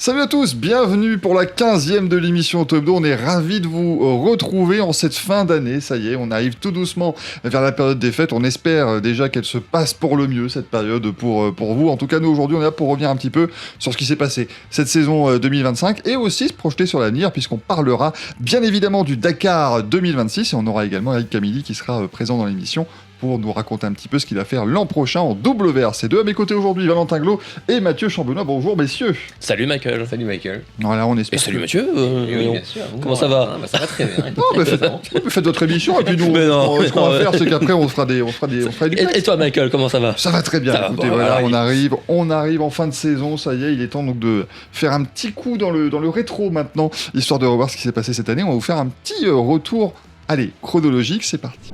Salut à tous, bienvenue pour la 15e de l'émission Top 2. On est ravis de vous retrouver en cette fin d'année. Ça y est, on arrive tout doucement vers la période des fêtes. On espère déjà qu'elle se passe pour le mieux, cette période pour vous. En tout cas, nous aujourd'hui, on est là pour revenir un petit peu sur ce qui s'est passé cette saison 2025 et aussi se projeter sur l'avenir puisqu'on parlera bien évidemment du Dakar 2026 et on aura également Eric Camilli qui sera présent dans l'émission pour nous raconter un petit peu ce qu'il va faire l'an prochain en WRC2. À mes côtés aujourd'hui, Valentin Glo et Mathieu Chambenois. Bonjour messieurs. Salut Michael. Salut Michael. Voilà, on espère. Et salut Mathieu. Oui, bien sûr. Comment ça va? Ça va très bien. Non, mais faites votre émission et puis nous, ce qu'on va faire, c'est qu'après on fera des Et toi Michael, comment ça va? Ça va très bien. Écoutez, voilà, on arrive en fin de saison. Ça y est, il est temps donc de faire un petit coup dans le rétro maintenant, histoire de revoir ce qui s'est passé cette année. On va vous faire un petit retour. Allez, chronologique, c'est parti.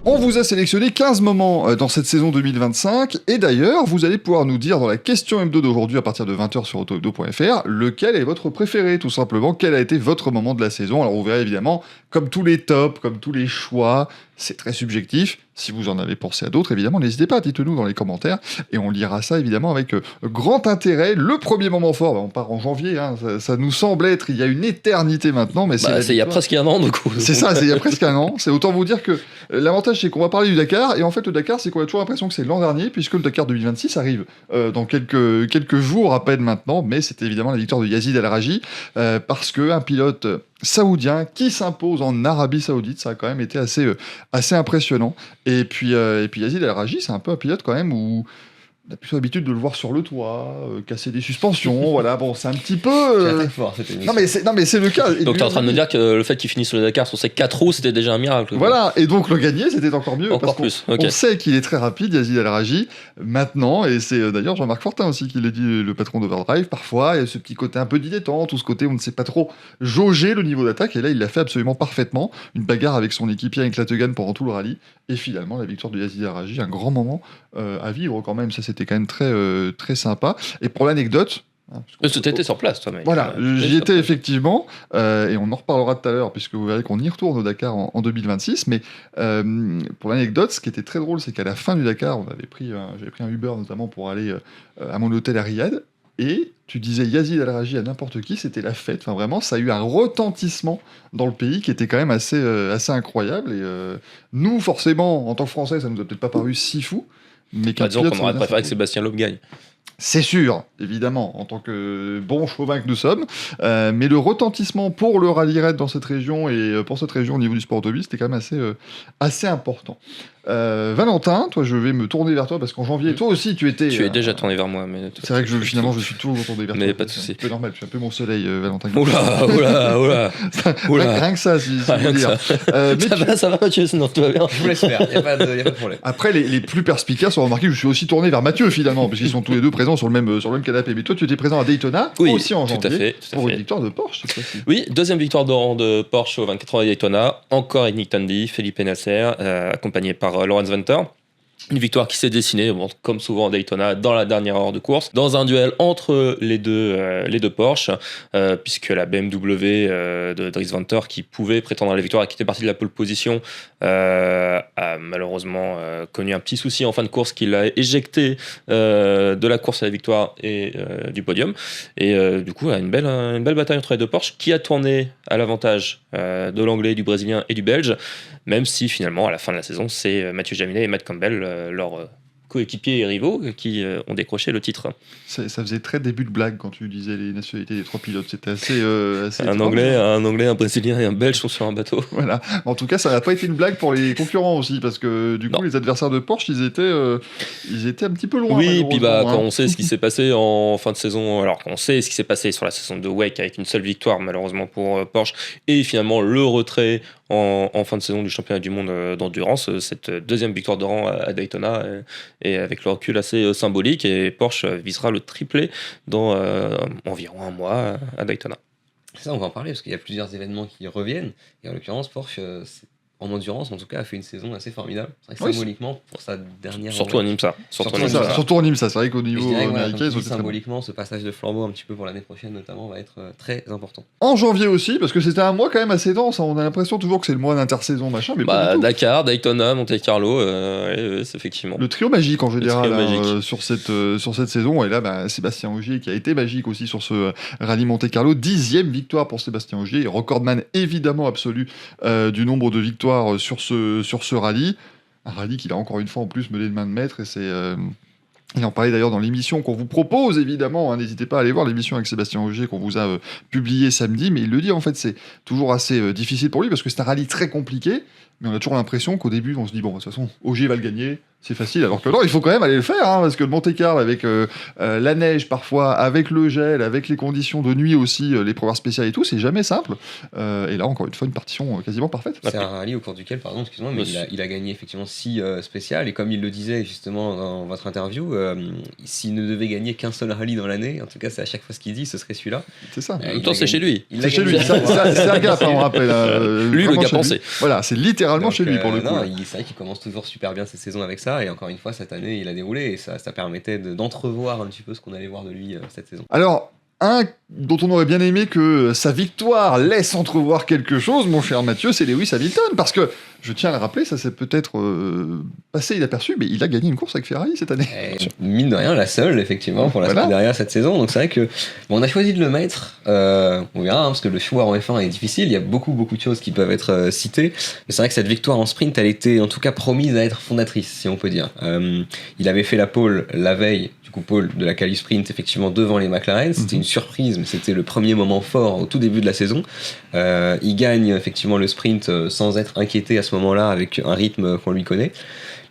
On vous a sélectionné 15 moments dans cette saison 2025 et d'ailleurs, vous allez pouvoir nous dire dans la question hebdo d'aujourd'hui à partir de 20h sur autohebdo.fr lequel est votre préféré, tout simplement, quel a été votre moment de la saison. Alors vous verrez évidemment, comme tous les tops, comme tous les choix, c'est très subjectif. Si vous en avez pensé à d'autres, évidemment, n'hésitez pas, dites-nous dans les commentaires et on lira ça évidemment avec grand intérêt. Le premier moment fort, on part en janvier, hein, ça nous semble être il y a une éternité maintenant, mais c'est il y a presque un an du coup. C'est ça, c'est il y a presque un an. C'est autant vous dire que l'avantage c'est qu'on va parler du Dakar et en fait le Dakar c'est qu'on a toujours l'impression que c'est l'an dernier puisque le Dakar 2026 arrive dans quelques jours à peine maintenant, mais c'était évidemment la victoire de Yazid Al-Raji parce que un pilote saoudien qui s'impose en Arabie Saoudite, ça a quand même été assez impressionnant. Et puis Yazid Al-Raji, c'est un peu un pilote quand même où on a plutôt l'habitude de le voir sur le toit, casser des suspensions, voilà, bon, c'est un petit peu... Très fort cette émission. Non mais c'est le cas. Donc t'es en train de me dire que le fait qu'il finisse le Dakar sur ses 4 roues, c'était déjà un miracle. Voilà, et donc le gagner, c'était encore mieux. Encore parce plus, ok. On sait qu'il est très rapide, Yazid Al-Raji, maintenant, et c'est d'ailleurs Jean-Marc Fortin aussi qui l'a dit, le patron d'Overdrive, parfois, il y a ce petit côté un peu dilettante, tout ce côté où on ne sait pas trop jauger le niveau d'attaque, et là il l'a fait absolument parfaitement, une bagarre avec son équipier avec Lattegan pendant tout le rallye, et finalement la victoire de Yazid Al-Raji, un grand moment à vivre quand même, ça c'était quand même très sympa. Et pour l'anecdote, T'étais sur place toi mec. voilà, j'y étais effectivement, et on en reparlera tout à l'heure, puisque vous verrez qu'on y retourne au Dakar en 2026, mais pour l'anecdote, ce qui était très drôle, c'est qu'à la fin du Dakar, j'avais pris un Uber notamment pour aller à mon hôtel à Riyad, et tu disais Yazid Al-Raji à n'importe qui, c'était la fête, enfin vraiment, ça a eu un retentissement dans le pays qui était quand même assez incroyable, et nous, forcément, en tant que Français, ça nous a peut-être pas paru si fou, mais Disons qu'on aurait préféré que Sébastien Loeb gagne. C'est sûr, évidemment, en tant que bon chauvin que nous sommes, mais le retentissement pour le rallye raid dans cette région et pour cette région au niveau du sport automobile, c'était quand même assez important. Valentin, toi, je vais me tourner vers toi parce qu'en janvier, toi aussi, tu étais. Tu es déjà tourné vers moi, mais c'est vrai que finalement, je suis toujours tourné vers toi. Mais pas de souci. C'est un peu normal, je suis un peu mon soleil, Valentin. Oula. Rien que ça, si je veux dire. Ça va, Mathieu, sinon tout va bien. Je vous laisse faire, il n'y a pas de problème. Après, les plus perspicaces ont remarqué que je suis aussi tourné vers Mathieu finalement, puisqu'ils sont tous les deux présents sur le même canapé. Mais toi, tu étais présent à Daytona, oui, aussi en janvier, tout à fait. pour une victoire de Porsche cette fois-ci. Oui, deuxième victoire de rang de Porsche au 24 heures de Daytona, encore avec Nick Tandy, Felipe Nasser, accompagné par Lawrence Venter. Une victoire qui s'est dessinée, bon, comme souvent à Daytona, dans la dernière heure de course, dans un duel entre les deux Porsche, puisque la BMW de Dries Venter, qui pouvait prétendre à la victoire et qui était partie de la pole position, a malheureusement connu un petit souci en fin de course qui l'a éjecté de la course à la victoire et du podium. Et du coup, une belle bataille entre les deux Porsche qui a tourné à l'avantage de l'anglais, du brésilien et du belge, même si finalement, à la fin de la saison, c'est Mathieu Jaminet et Matt Campbell, leurs coéquipiers et rivaux, qui ont décroché le titre. Ça faisait très début de blague quand tu disais les nationalités des trois pilotes. C'était assez un anglais, un brésilien et un belge sont sur un bateau. Voilà. En tout cas, ça n'a pas été une blague pour les concurrents aussi, parce que du coup, les adversaires de Porsche, ils étaient un petit peu loin. Oui, puis quand on sait ce qui s'est passé en fin de saison, alors qu'on sait ce qui s'est passé sur la saison de WEC avec une seule victoire malheureusement pour Porsche, et finalement le retrait en fin de saison du championnat du monde d'endurance, cette deuxième victoire de rang à Daytona et avec le recul assez symbolique, et Porsche visera le triplé dans environ un mois à Daytona. Ça, on va en parler parce qu'il y a plusieurs événements qui reviennent, et en l'occurrence, Porsche en endurance, en tout cas, a fait une saison assez formidable. C'est vrai que Oui, symboliquement, pour sa dernière. Surtout en IMSA. Surtout en en C'est IMSA. ça, surtout en IMSA, c'est vrai qu'au Mais je niveau dirais que voilà, américain, comme ils tu ont dis, été très bons. symboliquement, ce passage de flambeau un petit peu pour l'année prochaine notamment va être très important. En janvier aussi, parce que c'était un mois quand même assez dense, hein. On a l'impression toujours que c'est le mois d'intersaison, machin, mais pas Bah, du tout. Dakar, Daytona, Monte Carlo, c'est effectivement. Le trio magique en général trio magique. sur cette saison, et là bah, Sébastien Ogier qui a été magique aussi sur ce rallye Monte Carlo, 10e victoire pour Sébastien Ogier, recordman évidemment absolu du nombre de victoires sur ce rallye, un rallye qu'il a encore une fois en plus mené de main de maître, et c'est... Il en parlait d'ailleurs dans l'émission qu'on vous propose, évidemment, hein, n'hésitez pas à aller voir l'émission avec Sébastien Ogier qu'on vous a publiée samedi, mais il le dit en fait, c'est toujours assez difficile pour lui parce que c'est un rallye très compliqué, mais on a toujours l'impression qu'au début on se dit bon, de toute façon, Ogier va le gagner, c'est facile, alors que non, il faut quand même aller le faire, hein, parce que le Monte-Carlo avec la neige parfois, avec le gel, avec les conditions de nuit aussi, les programmes spéciaux et tout, c'est jamais simple, et là encore une fois une partition quasiment parfaite. C'est un rallye au cours duquel, pardon, excuse-moi, mais il a gagné effectivement 6 spéciales, et comme il le disait justement dans votre interview, s'il ne devait gagner qu'un seul rallye dans l'année, en tout cas c'est à chaque fois ce qu'il dit, ce serait celui-là. C'est ça. En même temps, c'est chez lui. C'est chez lui, c'est un gars, on rappelle. Lui, le vraiment gars chez pensé. lui. Voilà, c'est littéralement Donc, chez lui pour le coup. non, là. c'est vrai qu'il commence toujours super bien cette saison avec ça, et encore une fois cette année il a déroulé, et ça permettait d'entrevoir un petit peu ce qu'on allait voir de lui cette saison. Alors, un dont on aurait bien aimé que sa victoire laisse entrevoir quelque chose, mon cher Mathieu, c'est Lewis Hamilton, parce que, je tiens à le rappeler, ça s'est peut-être passé inaperçu, mais il a gagné une course avec Ferrari cette année. Et, mine de rien, la seule, effectivement, pour la Voilà. derrière cette saison. Donc c'est vrai que on a choisi de le mettre. On verra, hein, parce que le choix en F1 est difficile. Il y a beaucoup de choses qui peuvent être citées. Mais c'est vrai que cette victoire en sprint, elle était en tout cas promise à être fondatrice, si on peut dire. Il avait fait la pole la veille, du coup pole de la qualif sprint, effectivement devant les McLaren. C'était une surprise, mais c'était le premier moment fort au tout début de la saison. Il gagne effectivement le sprint sans être inquiété à ce moment-là, avec un rythme qu'on lui connaît.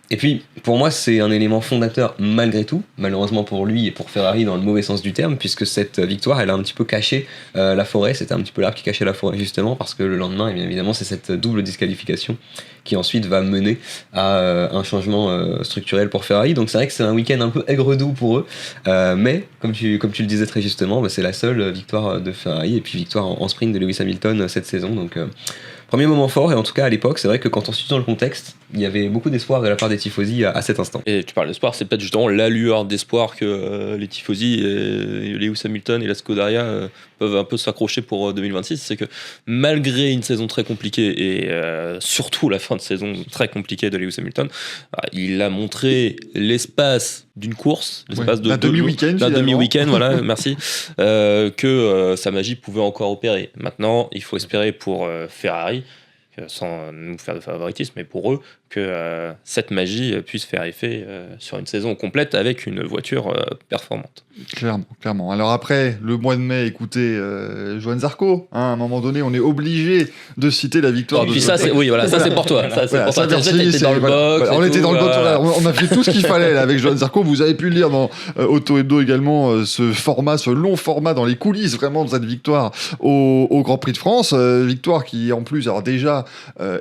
Et puis, pour moi, c'est un élément fondateur malgré tout, malheureusement pour lui et pour Ferrari dans le mauvais sens du terme, puisque cette victoire, elle a un petit peu caché la forêt. C'était un petit peu l'arbre qui cachait la forêt, justement, parce que le lendemain, et bien évidemment, c'est cette double disqualification qui ensuite va mener à un changement structurel pour Ferrari. Donc c'est vrai que c'est un week-end un peu aigre-doux pour eux, mais comme tu le disais très justement, bah, c'est la seule victoire de Ferrari, et puis victoire en sprint de Lewis Hamilton cette saison. Donc premier moment fort, et en tout cas à l'époque, c'est vrai que quand on suit dans le contexte, il y avait beaucoup d'espoir de la part des tifosi à cet instant. Et tu parles d'espoir, c'est peut-être justement la lueur d'espoir que les tifosi et Lewis Hamilton et la Scuderia peuvent un peu s'accrocher pour 2026. C'est que malgré une saison très compliquée, et surtout la fin de saison très compliquée de Lewis Hamilton, il a montré l'espace d'une course, l'espace d'un demi-week-end, d'un finalement. demi-week-end, voilà, merci, que sa magie pouvait encore opérer. Maintenant, il faut espérer pour Ferrari, sans nous faire de favoritisme, mais pour eux, que cette magie puisse faire effet sur une saison complète avec une voiture performante. Clairement. Alors après, le mois de mai, écoutez, Johan Zarco, hein, à un moment donné, on est obligé de citer la victoire. Et puis ça, c'est pour toi. Ça, c'est Voilà, pour ça, toi. merci, T'étais dans le box. voilà, on et était tout, dans le box, voilà. on a fait tout ce qu'il fallait là, avec Johan Zarco. Vous avez pu le lire dans Auto Hebdo également, ce long format dans les coulisses vraiment de cette victoire au Grand Prix de France. Victoire qui, en plus, alors déjà,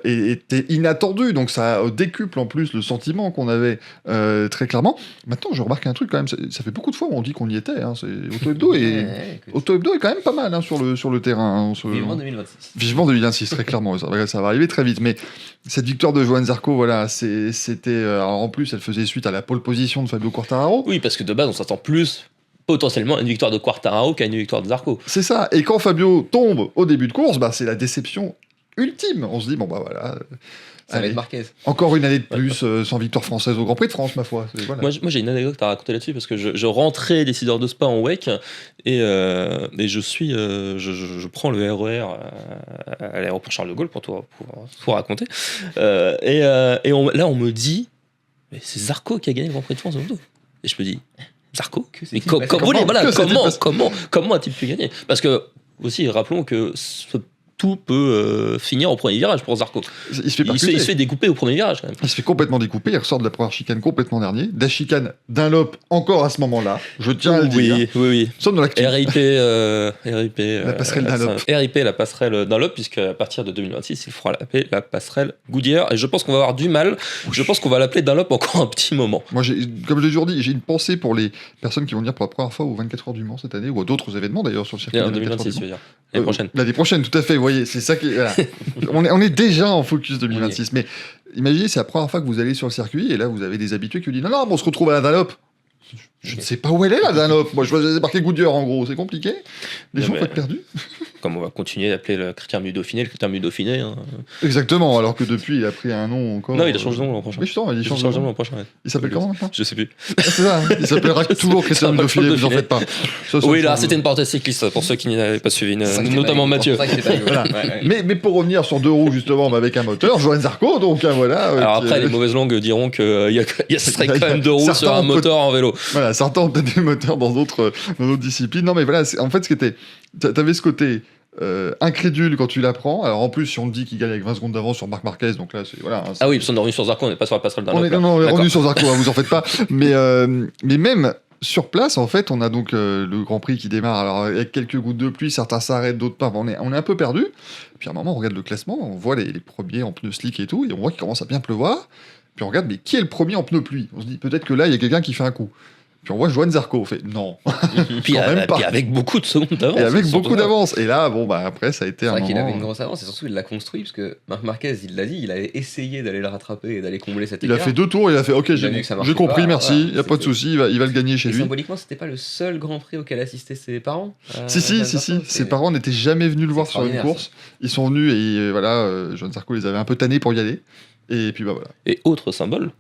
était inattendue, donc ça décuple en plus le sentiment qu'on avait très clairement. Maintenant, je remarque un truc quand même, ça fait beaucoup de fois où on dit qu'on y était. Hein, Auto Hebdo Auto Hebdo est quand même pas mal hein, sur le terrain. Hein, Vivement 2026. Vivement 2026, très clairement, ça va arriver très vite. Mais cette victoire de Johan Zarco, voilà, c'était. Alors en plus, elle faisait suite à la pole position de Fabio Quartararo. Oui, parce que de base, on s'attend plus potentiellement à une victoire de Quartararo qu'à une victoire de Zarco. C'est ça. Et quand Fabio tombe au début de course, bah, c'est la déception ultime. On se dit, bon, bah voilà. Ça va allez, être Marquez. encore une année de plus sans victoire française au Grand Prix de France, ma foi. Voilà. Moi, j'ai une anecdote à raconter là-dessus parce que je rentrais décideur de Spa en WEC et je prends le RER à l'aéroport Charles de Gaulle pour tout raconter. Là, on me dit, mais c'est Zarco qui a gagné le Grand Prix de France au moto. Et je me dis, Zarco mais comment a-t-il pu gagner? Parce que, aussi, rappelons que tout peut finir au premier virage pour Zarco. Il se fait découper au premier virage quand même. Il se fait complètement découper, il ressort de la première chicane complètement dernier. De la chicane Dunlop encore à ce moment-là, je tiens à le dire. Oui. Nous sommes dans l'actu. RIP, la passerelle Dunlop. RIP, la passerelle Dunlop, puisque à partir de 2026, il faudra l'appeler la passerelle Goodyear. Et je pense qu'on va avoir du mal. Je pense qu'on va l'appeler Dunlop encore un petit moment. Moi, comme je l'ai toujours dit, j'ai une pensée pour les personnes qui vont venir pour la première fois aux 24 heures du Mans cette année, ou à d'autres événements d'ailleurs sur le circuit. En 2026, tu veux dire. L'année prochaine. L'année prochaine, tout à fait. Vous voyez, c'est ça qui. Voilà. on est déjà en focus 2026. Mais imaginez, c'est la première fois que vous allez sur le circuit et là, vous avez des habitués qui vous disent non, on se retrouve à la Dunlop. Je ne sais pas où elle est la Dunlop. Moi, je vais débarquer Goodyear en gros. C'est compliqué. Les gens vont être perdus. Comme on va continuer d'appeler le critère mieux Dauphiné, le critère mieux Dauphiné. Hein. Exactement. Alors que depuis, il a pris un nom encore. Non, il a changé de nom l'an prochain. Mais justement, il change de nom l'an prochain. Ouais. Il s'appelle comment maintenant? Je sais plus. C'est ça. Il s'appellera toujours Christian Dauphiné. Vous en faites pas. Oui, là, c'était une parenthèse cycliste pour ceux qui n'avaient pas suivi, notamment Mathieu. Voilà. Mais pour revenir sur deux roues justement, mais avec un moteur, Johan Zarco, donc voilà. Alors après, les mauvaises langues diront qu'il serait quand même deux roues sur un moteur en vélo. Voilà, certains ont peut-être des moteurs dans d'autres disciplines. Non, mais voilà, en fait, ce qui était, t'avais ce côté incrédule quand tu l'apprends. Alors en plus, si on te dit qu'il gagne avec 20 secondes d'avance sur Marc Marquez, donc là, c'est voilà. Ah oui, parce qu'on est revenu sur Zarco, on n'est pas sur la passerelle d'un on est revenu sur Zarco, vous en faites pas. Mais même sur place, en fait, on a donc le Grand Prix qui démarre. Alors avec quelques gouttes de pluie, certains s'arrêtent, d'autres pas. On est un peu perdu. Puis à un moment, on regarde le classement, on voit les premiers en pneus slick et tout, et on voit qu'il commence à bien pleuvoir. Puis on regarde, mais qui est le premier en pneu pluie? On se dit peut-être que là, il y a quelqu'un qui fait un coup. Puis on voit Johan Zarco, on fait non. Puis avec beaucoup de secondes d'avance. Et avec beaucoup d'avance. Et là, bon, bah après, ça a été un moment... C'est vrai qu'il avait une grosse avance, et surtout, il l'a construit, parce que Marc Marquez, il l'a dit, il avait essayé d'aller le rattraper et d'aller combler cet écart. Il a fait 2 tours, il a fait ok, j'ai compris, merci, il n'y a pas de souci, il va le gagner chez lui. Symboliquement, c'était pas le seul Grand Prix auquel assistaient ses parents. Si, ses parents n'étaient jamais venus le voir sur une course. Ils sont venus et voilà, Johan Zarco les avait un peu tannés pour y aller. Et puis bah voilà. Et autre symbole,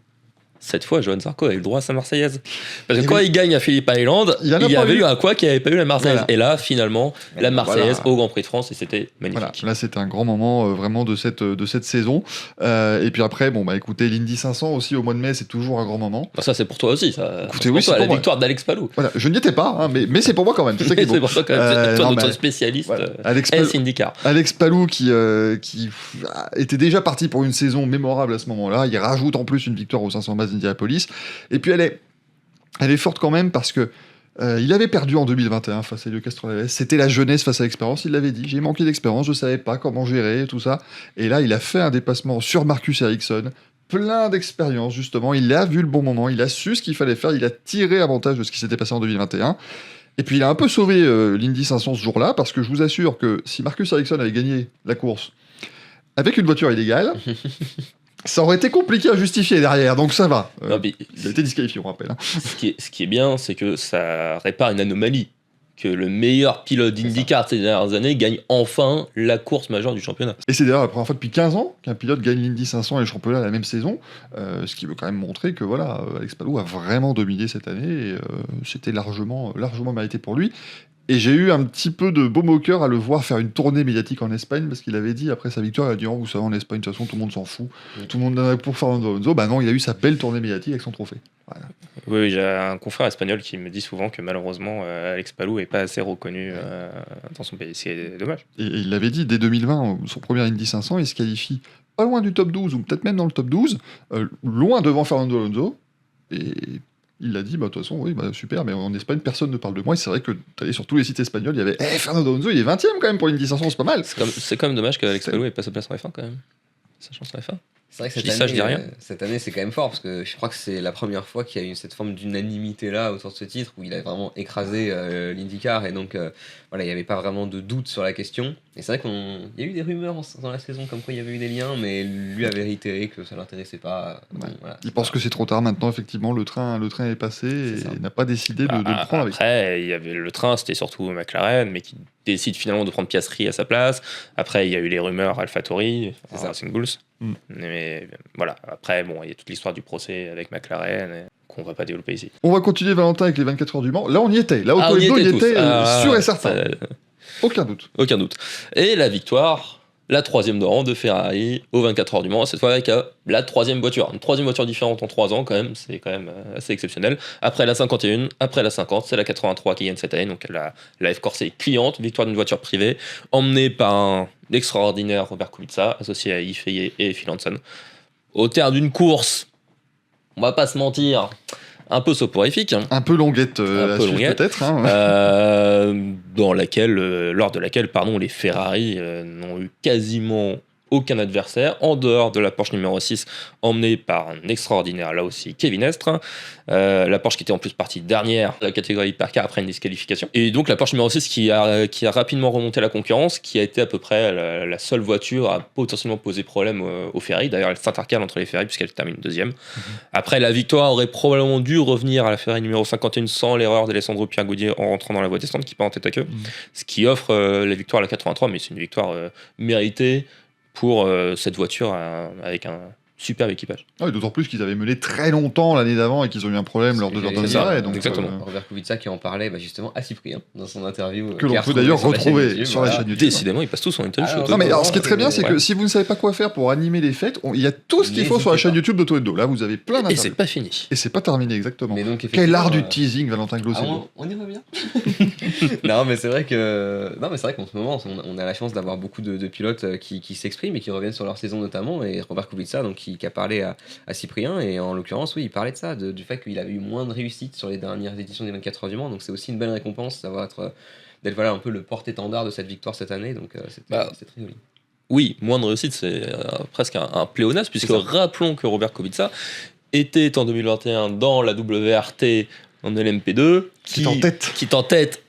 cette fois, Johan Zarco avait le droit à sa Marseillaise. Parce que quand il gagne à Phillip Island, il y avait eu un quoi qui n'avait pas eu la Marseillaise. Voilà. Et là, finalement, la Marseillaise au Grand Prix de France, et c'était magnifique. Voilà. Là, c'était un grand moment vraiment de cette saison. Et puis après, bon, bah écoutez, l'Indy 500 aussi au mois de mai, c'est toujours un grand moment. Bah, ça, c'est pour toi aussi. Ça. Écoutez, oui, c'est la victoire d'Alex Palou. Voilà. Je n'y étais pas, hein, mais c'est pour moi quand même. C'est ça qui est beau. C'est pour toi quand même. Toi, notre spécialiste voilà. IndyCar. Alex Palou qui était déjà parti pour une saison mémorable à ce moment-là. Il rajoute en plus une victoire aux 500 bases d'Indianapolis. Et puis elle est forte quand même parce que il avait perdu en 2021 face à Helio Castroneves. C'était la jeunesse face à l'expérience. Il l'avait dit. J'ai manqué d'expérience. Je savais pas comment gérer tout ça. Et là, il a fait un dépassement sur Marcus Ericsson. Plein d'expérience justement. Il a vu le bon moment. Il a su ce qu'il fallait faire. Il a tiré avantage de ce qui s'était passé en 2021. Et puis il a un peu sauvé l'Indy 500 ce jour-là parce que je vous assure que si Marcus Ericsson avait gagné la course avec une voiture illégale. Ça aurait été compliqué à justifier derrière, donc ça va. Non, mais il a été disqualifié, on rappelle. Hein. Ce qui est bien, c'est que ça répare une anomalie. Que le meilleur pilote d'IndyCar de ces dernières années gagne enfin la course majeure du championnat. Et c'est d'ailleurs la première fois depuis 15 ans qu'un pilote gagne l'Indy 500 et le championnat la même saison, ce qui veut quand même montrer que voilà, Alex Palou a vraiment dominé cette année et c'était largement mérité pour lui. Et j'ai eu un petit peu de baume au cœur à le voir faire une tournée médiatique en Espagne parce qu'il avait dit après sa victoire, il a dit oh, vous savez en Espagne de toute façon tout le monde s'en fout, tout le monde en a pour Fernando Alonso. Bah non, il a eu sa belle tournée médiatique avec son trophée. Voilà. Oui, j'ai un confrère espagnol qui me dit souvent que malheureusement Alex Palou est pas assez reconnu dans son pays, c'est dommage. Et il l'avait dit dès 2020, son premier Indy 500, il se qualifie pas loin du top 12 ou peut-être même dans le top 12, loin devant Fernando Alonso. Et il l'a dit, bah de toute façon, oui, bah super, mais en Espagne, personne ne parle de moi. Et c'est vrai que t'allais sur tous les sites espagnols, il y avait Fernando Alonso, il est 20ème quand même pour l'Indy 500, c'est pas mal. C'est quand même dommage qu'Alex Palou ait pas sa place en F1 quand même. Sa chance en F1. C'est vrai que cette année, c'est quand même fort parce que je crois que c'est la première fois qu'il y a eu cette forme d'unanimité là autour de ce titre où il a vraiment écrasé l'IndyCar et donc voilà, il n'y avait pas vraiment de doute sur la question. Et c'est vrai qu'il y a eu des rumeurs dans la saison comme quoi il y avait eu des liens, mais lui avait réitéré que ça l'intéressait pas. Ouais. Bon, voilà, il pense que c'est trop tard maintenant, effectivement, le train est passé et n'a pas décidé de le prendre avec. Après, il y avait le train, c'était surtout McLaren, mais qui décide finalement de prendre Piastri à sa place. Après, il y a eu les rumeurs AlphaTauri, Racing Bulls. Mais voilà, après, bon, il y a toute l'histoire du procès avec McLaren qu'on va pas développer ici. On va continuer, Valentin, avec les 24 heures du Mans. Là, on y était. Là, Auto Hebdo, il était sûr et certain. Aucun doute. Aucun doute. Et la victoire, la 3e de rang de Ferrari aux 24 heures du Mans, cette fois avec la 3e voiture. Une 3e voiture différente en 3 ans, quand même, c'est quand même assez exceptionnel. Après la 51, après la 50, c'est la 83 qui gagne cette année, donc la F-Corse est cliente, victoire d'une voiture privée, emmenée par un extraordinaire Robert Kubica, associé à Yves Fayet et Phil Hanson. Au terme d'une course, on va pas se mentir, un peu soporifique. Hein. Un peu longuette, peut-être. Hein, lors de laquelle les Ferrari n'ont eu quasiment aucun adversaire, en dehors de la Porsche numéro 6, emmenée par un extraordinaire, là aussi, Kevin Estre. La Porsche qui était en plus partie dernière de la catégorie Hypercar après une disqualification. Et donc la Porsche numéro 6 qui a rapidement remonté la concurrence, qui a été à peu près la seule voiture à potentiellement poser problème au Ferrari. D'ailleurs, elle s'intercale entre les Ferrari puisqu'elle termine deuxième. Après, la victoire aurait probablement dû revenir à la Ferrari numéro 51 sans l'erreur d'Alessandro Pierguidi en rentrant dans la voie descendante qui part en tête à queue. Ce qui offre la victoire à la 83, mais c'est une victoire méritée pour cette voiture avec un superbe équipage. Ouais, d'autant plus qu'ils avaient mené très longtemps l'année d'avant et qu'ils ont eu un problème lors de leur dernier arrêt. Donc, exactement. Robert Kubica qui en parlait justement à Cyprien dans son interview. Que l'on peut d'ailleurs retrouver sur la chaîne YouTube. Décidément, ils passent tous en interview. Non, mais alors, ce qui est très bien, c'est que si vous ne savez pas quoi faire pour animer les fêtes, il y a tout ce qu'il faut sur la chaîne YouTube d'Auto Hebdo. Là, vous avez plein d'interviews. Et c'est pas fini. Et c'est pas terminé, exactement. Mais donc, quel art du teasing, Valentin Glosset. On y revient. Non, mais c'est vrai qu'en ce moment, on a la chance d'avoir beaucoup de pilotes qui s'expriment et qui reviennent sur leur saison notamment. Et Robert Kubica, donc, qui a parlé à Cyprien, et en l'occurrence, oui, il parlait de ça, du fait qu'il avait eu moins de réussite sur les dernières éditions des 24 heures du Mans. Donc c'est aussi une belle récompense d'être voilà, un peu le porte-étendard de cette victoire cette année. Donc c'est très joli. Oui, moins de réussite, c'est presque un pléonasme, puisque rappelons que Robert Kubica était en 2021 dans la WRT en LMP2, qui est en tête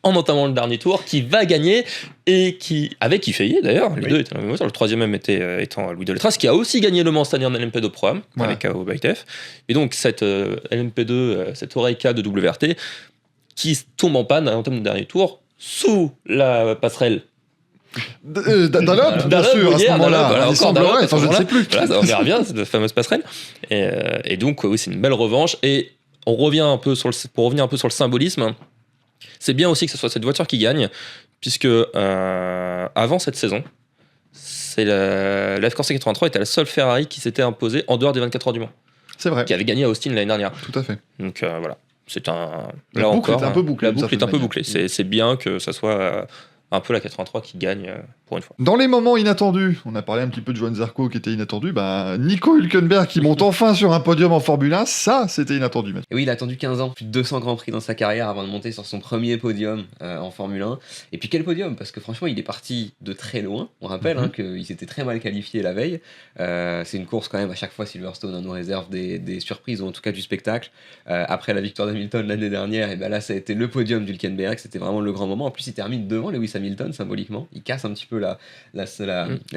en entamant le dernier tour, qui va gagner et qui, avec Yves d'ailleurs, les deux étaient dans la même voiture, le troisième même étant Louis Delétraz, qui a aussi gagné le Mans cette année en LMP2 Pro-Am, avec AO-BITF. Et donc cette LMP2, cette Oreca de WRT, qui tombe en panne à l'entame du dernier tour, sous la passerelle Dunlop, bien sûr, à ce moment-là. Je ne sais plus. Voilà, on y revient, cette fameuse passerelle. Et donc, oui, c'est une belle revanche. Et on revient un peu pour revenir un peu sur le symbolisme, c'est bien aussi que ce soit cette voiture qui gagne, puisque avant cette saison, la F-Corse 83 était la seule Ferrari qui s'était imposée en dehors des 24 heures du Mans. C'est vrai. Qui avait gagné à Austin l'année dernière. Tout à fait. Donc voilà. La boucle est un peu bouclée. La boucle est un peu bouclée. C'est bien que ça soit un peu la 83 qui gagne pour une fois. Dans les moments inattendus, on a parlé un petit peu de Johan Zarco qui était inattendu, Nico Hülkenberg qui monte enfin sur un podium en Formule 1, ça c'était inattendu. Et oui, il a attendu 15 ans, plus de 200 Grands Prix dans sa carrière avant de monter sur son premier podium en Formule 1. Et puis quel podium, parce que franchement il est parti de très loin, on rappelle qu'il s'était très mal qualifié la veille. C'est une course quand même, à chaque fois Silverstone nous réserve des surprises, ou en tout cas du spectacle. Après la victoire d'Hamilton l'année dernière, et là ça a été le podium d'Hülkenberg, c'était vraiment le grand moment. En plus il termine devant Lewis Hamilton symboliquement, il casse un petit peu la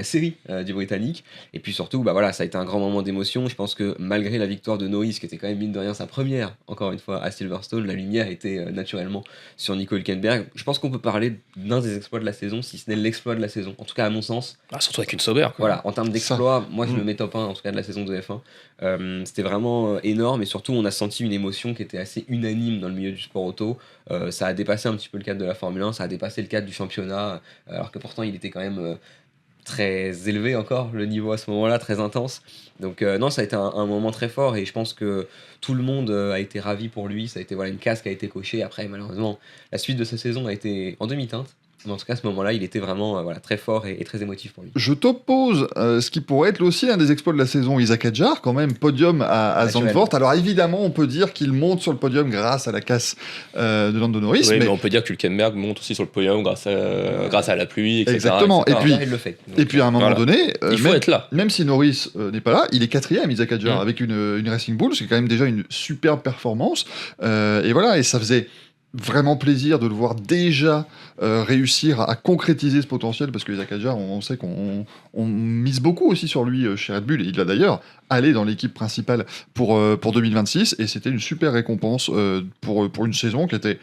série du Britannique. Et puis surtout, ça a été un grand moment d'émotion. Je pense que malgré la victoire de Norris, qui était quand même mine de rien sa première, encore une fois, à Silverstone, la lumière était naturellement sur Nico Hülkenberg. Je pense qu'on peut parler d'un des exploits de la saison, si ce n'est l'exploit de la saison. En tout cas, à mon sens. Surtout avec une Sauber. Voilà, en termes d'exploit, moi je le mets top 1, en tout cas de la saison de F1. C'était vraiment énorme, et surtout on a senti une émotion qui était assez unanime dans le milieu du sport auto. Ça a dépassé un petit peu le cadre de la Formule 1, ça a dépassé le cadre du championnat, alors que pourtant il était quand même très élevé encore, le niveau à ce moment-là, très intense. Donc non, ça a été un moment très fort, et je pense que tout le monde a été ravi pour lui. Ça a été une case qui a été cochée. Après, malheureusement, la suite de sa saison a été en demi-teinte. Mais en tout cas, à ce moment-là, il était vraiment très fort et très émotif pour lui. Je t'oppose ce qui pourrait être aussi un des exploits de la saison, Isaac Hadjar, quand même, podium à Zandvoort. Alors évidemment, on peut dire qu'il monte sur le podium grâce à la casse de Lando Norris. Oui, mais on peut dire que Hülkenberg monte aussi sur le podium grâce à la pluie, etc. Exactement. Etc. Et puis à un moment donné, il faut être là. Même si Norris n'est pas là, il est quatrième, Isaac Hadjar, avec une Racing Bull, c'est quand même déjà une superbe performance. Et voilà, et ça faisait vraiment plaisir de le voir déjà réussir à concrétiser ce potentiel, parce que Isaac Hadjar, on sait qu'on mise beaucoup aussi sur lui chez Red Bull, et il va d'ailleurs aller dans l'équipe principale pour 2026, et c'était une super récompense pour une saison qui était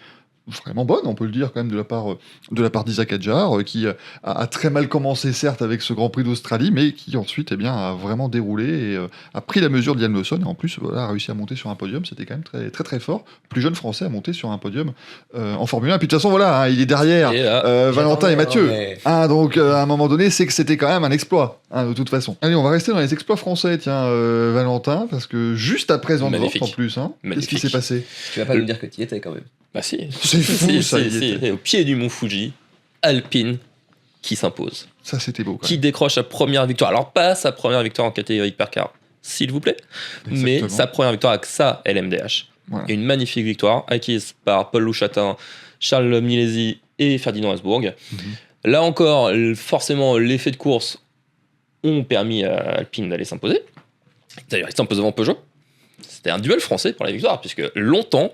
vraiment bonne, on peut le dire quand même, de la part d'Isaac Hadjar, qui a très mal commencé certes avec ce Grand Prix d'Australie, mais qui ensuite a vraiment déroulé et a pris la mesure d'Ian Lawson, et en plus a réussi à monter sur un podium. C'était quand même très très très fort, plus jeune français à monter sur un podium en Formule 1. Et puis de toute façon il est derrière Valentin et Mathieu, donc à un moment donné c'est que c'était quand même un exploit, de toute façon. Allez, on va rester dans les exploits français, Valentin, parce que juste après Zandvoort en plus, qu'est-ce qui s'est passé? Tu vas pas nous dire que tu y étais quand même. Si. C'est fou, ça. Au pied du mont Fuji, Alpine qui s'impose. Ça, c'était beau. Qui décroche sa première victoire. Alors, pas sa première victoire en catégorie Hypercar, s'il vous plaît, mais sa première victoire avec sa LMDH. Voilà. Une magnifique victoire acquise par Paul Louchatin, Charles Milesi et Ferdinand Asbourg. Là encore, forcément, l'effet de course ont permis à Alpine d'aller s'imposer. D'ailleurs, ils s'imposent devant Peugeot. C'était un duel français pour la victoire, puisque longtemps,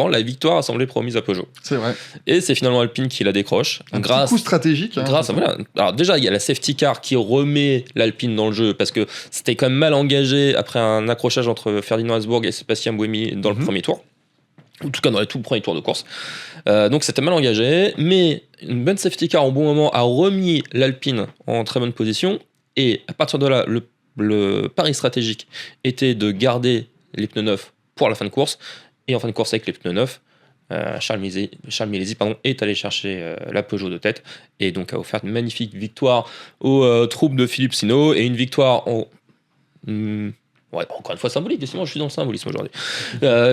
la victoire a semblé promise à Peugeot. C'est vrai. Et c'est finalement Alpine qui la décroche. Un petit coup stratégique. Grâce à, voilà. Alors déjà, il y a la safety car qui remet l'Alpine dans le jeu, parce que c'était quand même mal engagé après un accrochage entre Ferdinand Habsburg et Sébastien Buemi dans le premier tour. En tout cas, dans les tout premiers tours de course. Donc c'était mal engagé, mais une bonne safety car au bon moment a remis l'Alpine en très bonne position. Et à partir de là, le pari stratégique était de garder les pneus neufs pour la fin de course. Et en fin de course avec les pneus neufs, Charles Milesi est allé chercher la Peugeot de tête et donc a offert une magnifique victoire aux troupes de Philippe Sino et une victoire encore une fois symbolique. Décidément, je suis dans le symbolisme aujourd'hui.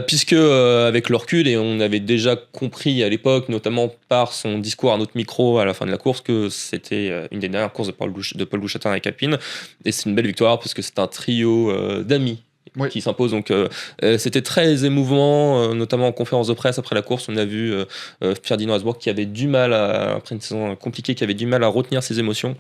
Puisque avec le recul, et on avait déjà compris à l'époque, notamment par son discours à notre micro à la fin de la course, que c'était une des dernières courses de Paul Bouchatin avec Alpine. Et c'est une belle victoire parce que c'est un trio d'amis qui s'impose. Donc c'était très émouvant, notamment en conférence de presse après la course. On a vu Ferdinand Habsburg qui avait du mal après une saison compliquée, qui avait du mal à retenir ses émotions.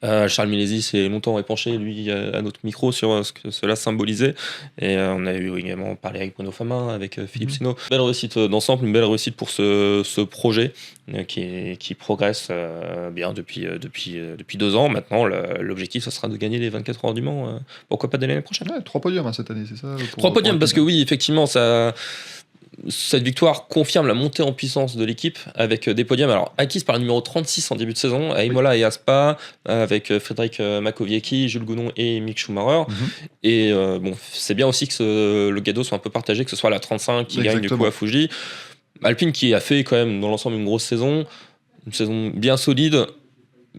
Charles Milesi s'est longtemps épanché, lui, à notre micro sur ce que cela symbolisait. Et on a eu également parlé avec Bruno Famin, avec Philippe Sino. Belle réussite d'ensemble, une belle réussite pour ce projet qui progresse bien depuis 2 ans. Maintenant, l'objectif, ce sera de gagner les 24 heures du Mans. Pourquoi pas dès l'année prochaine? 3 podiums cette année, c'est ça? 3 podiums, parce que oui, effectivement, cette victoire confirme la montée en puissance de l'équipe avec des podiums acquis par le numéro 36 en début de saison à Imola et à Spa avec Frédéric Makowiecki, Jules Gounon et Mick Schumacher. Et c'est bien aussi que le gâteau soit un peu partagé, que ce soit la 35 qui gagne du coup à Fuji. Alpine qui a fait quand même dans l'ensemble une saison bien solide.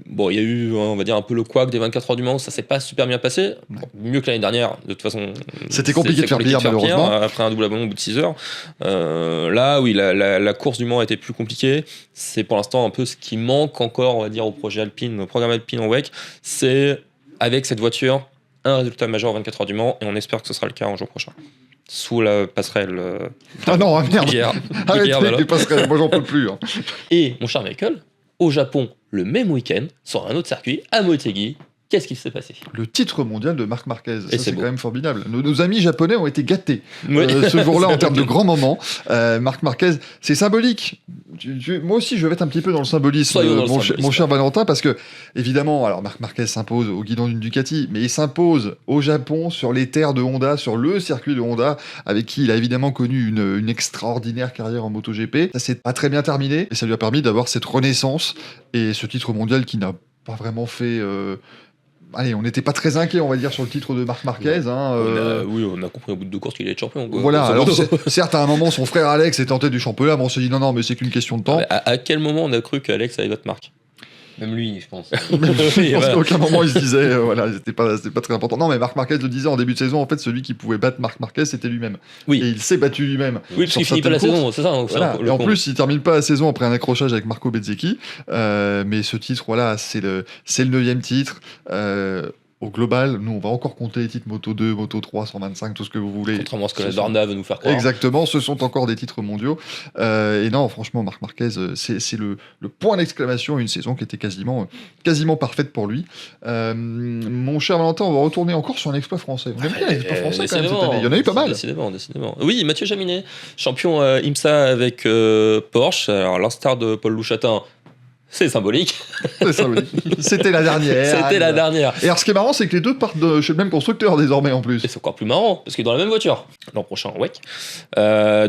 Bon, il y a eu, on va dire, un peu le couac des 24 heures du Mans, ça s'est pas super bien passé. Bon, mieux que l'année dernière, de toute façon. C'était compliqué de faire pire, malheureusement. Après un double abandon au bout de 6 heures. Là, oui, la course du Mans a été plus compliquée. C'est pour l'instant un peu ce qui manque encore, on va dire, au projet Alpine, au programme Alpine en WEC. C'est, avec cette voiture, un résultat majeur aux 24 heures du Mans, et on espère que ce sera le cas en jour prochain. Sous la passerelle. Ah non, merde! Arrêtez les passerelles, moi j'en peux plus. Et, mon cher Michael, au Japon, le même week-end, sur un autre circuit, à Motegi, qu'est-ce qui s'est passé? Le titre mondial de Marc Marquez. Ça, c'est quand même formidable. Nos amis japonais ont été gâtés ce jour-là en termes de grands moments. Marc Marquez, c'est symbolique. Moi aussi, je vais être un petit peu dans le symbolisme, mon cher Valentin, parce que, évidemment, alors Marc Marquez s'impose au guidon d'une Ducati, mais il s'impose au Japon, sur les terres de Honda, sur le circuit de Honda, avec qui il a évidemment connu une extraordinaire carrière en MotoGP. Ça s'est pas très bien terminé, et ça lui a permis d'avoir cette renaissance et ce titre mondial qui n'a pas vraiment fait... Allez, on n'était pas très inquiet, on va dire, sur le titre de Marc Marquez. On a compris au bout de 2 courses qu'il allait être champion. Voilà, alors certes, à un moment, son frère Alex était en tête du championnat, mais on s'est dit non, mais c'est qu'une question de temps. À quel moment on a cru qu'Alex allait battre Marc? Même lui, je pense. Je pense qu'à aucun moment il se disait, c'était pas très important. Non, mais Marc Marquez le disait en début de saison, en fait, celui qui pouvait battre Marc Marquez, c'était lui-même. Oui. Et il s'est battu lui-même. Oui, parce qu'il finit pas la saison, c'est ça. Voilà. Et en plus, il termine pas la saison après un accrochage avec Marco Bezzecchi. Mais ce titre, voilà, c'est le 9e titre. Au global, nous, on va encore compter les titres Moto 2, Moto 3, 125, tout ce que vous voulez. Contrairement à ce que la Dorna veut nous faire croire. Exactement, ce sont encore des titres mondiaux. Et non, franchement, Marc Marquez, c'est le point d'exclamation, une saison qui était quasiment parfaite pour lui. Mon cher Valentin, on va retourner encore sur un exploit français. On aime bien les exploits français quand même cette année. Il y en a eu pas mal. Décidément. Oui, Mathieu Jaminet, champion IMSA avec Porsche. Alors, l'instar de Paul Louchatin, c'est symbolique. C'est symbolique. C'était la dernière. Et alors, ce qui est marrant, c'est que les deux partent chez le même constructeur désormais en plus. Et c'est encore plus marrant, parce qu'ils sont dans la même voiture. L'an prochain, WEC.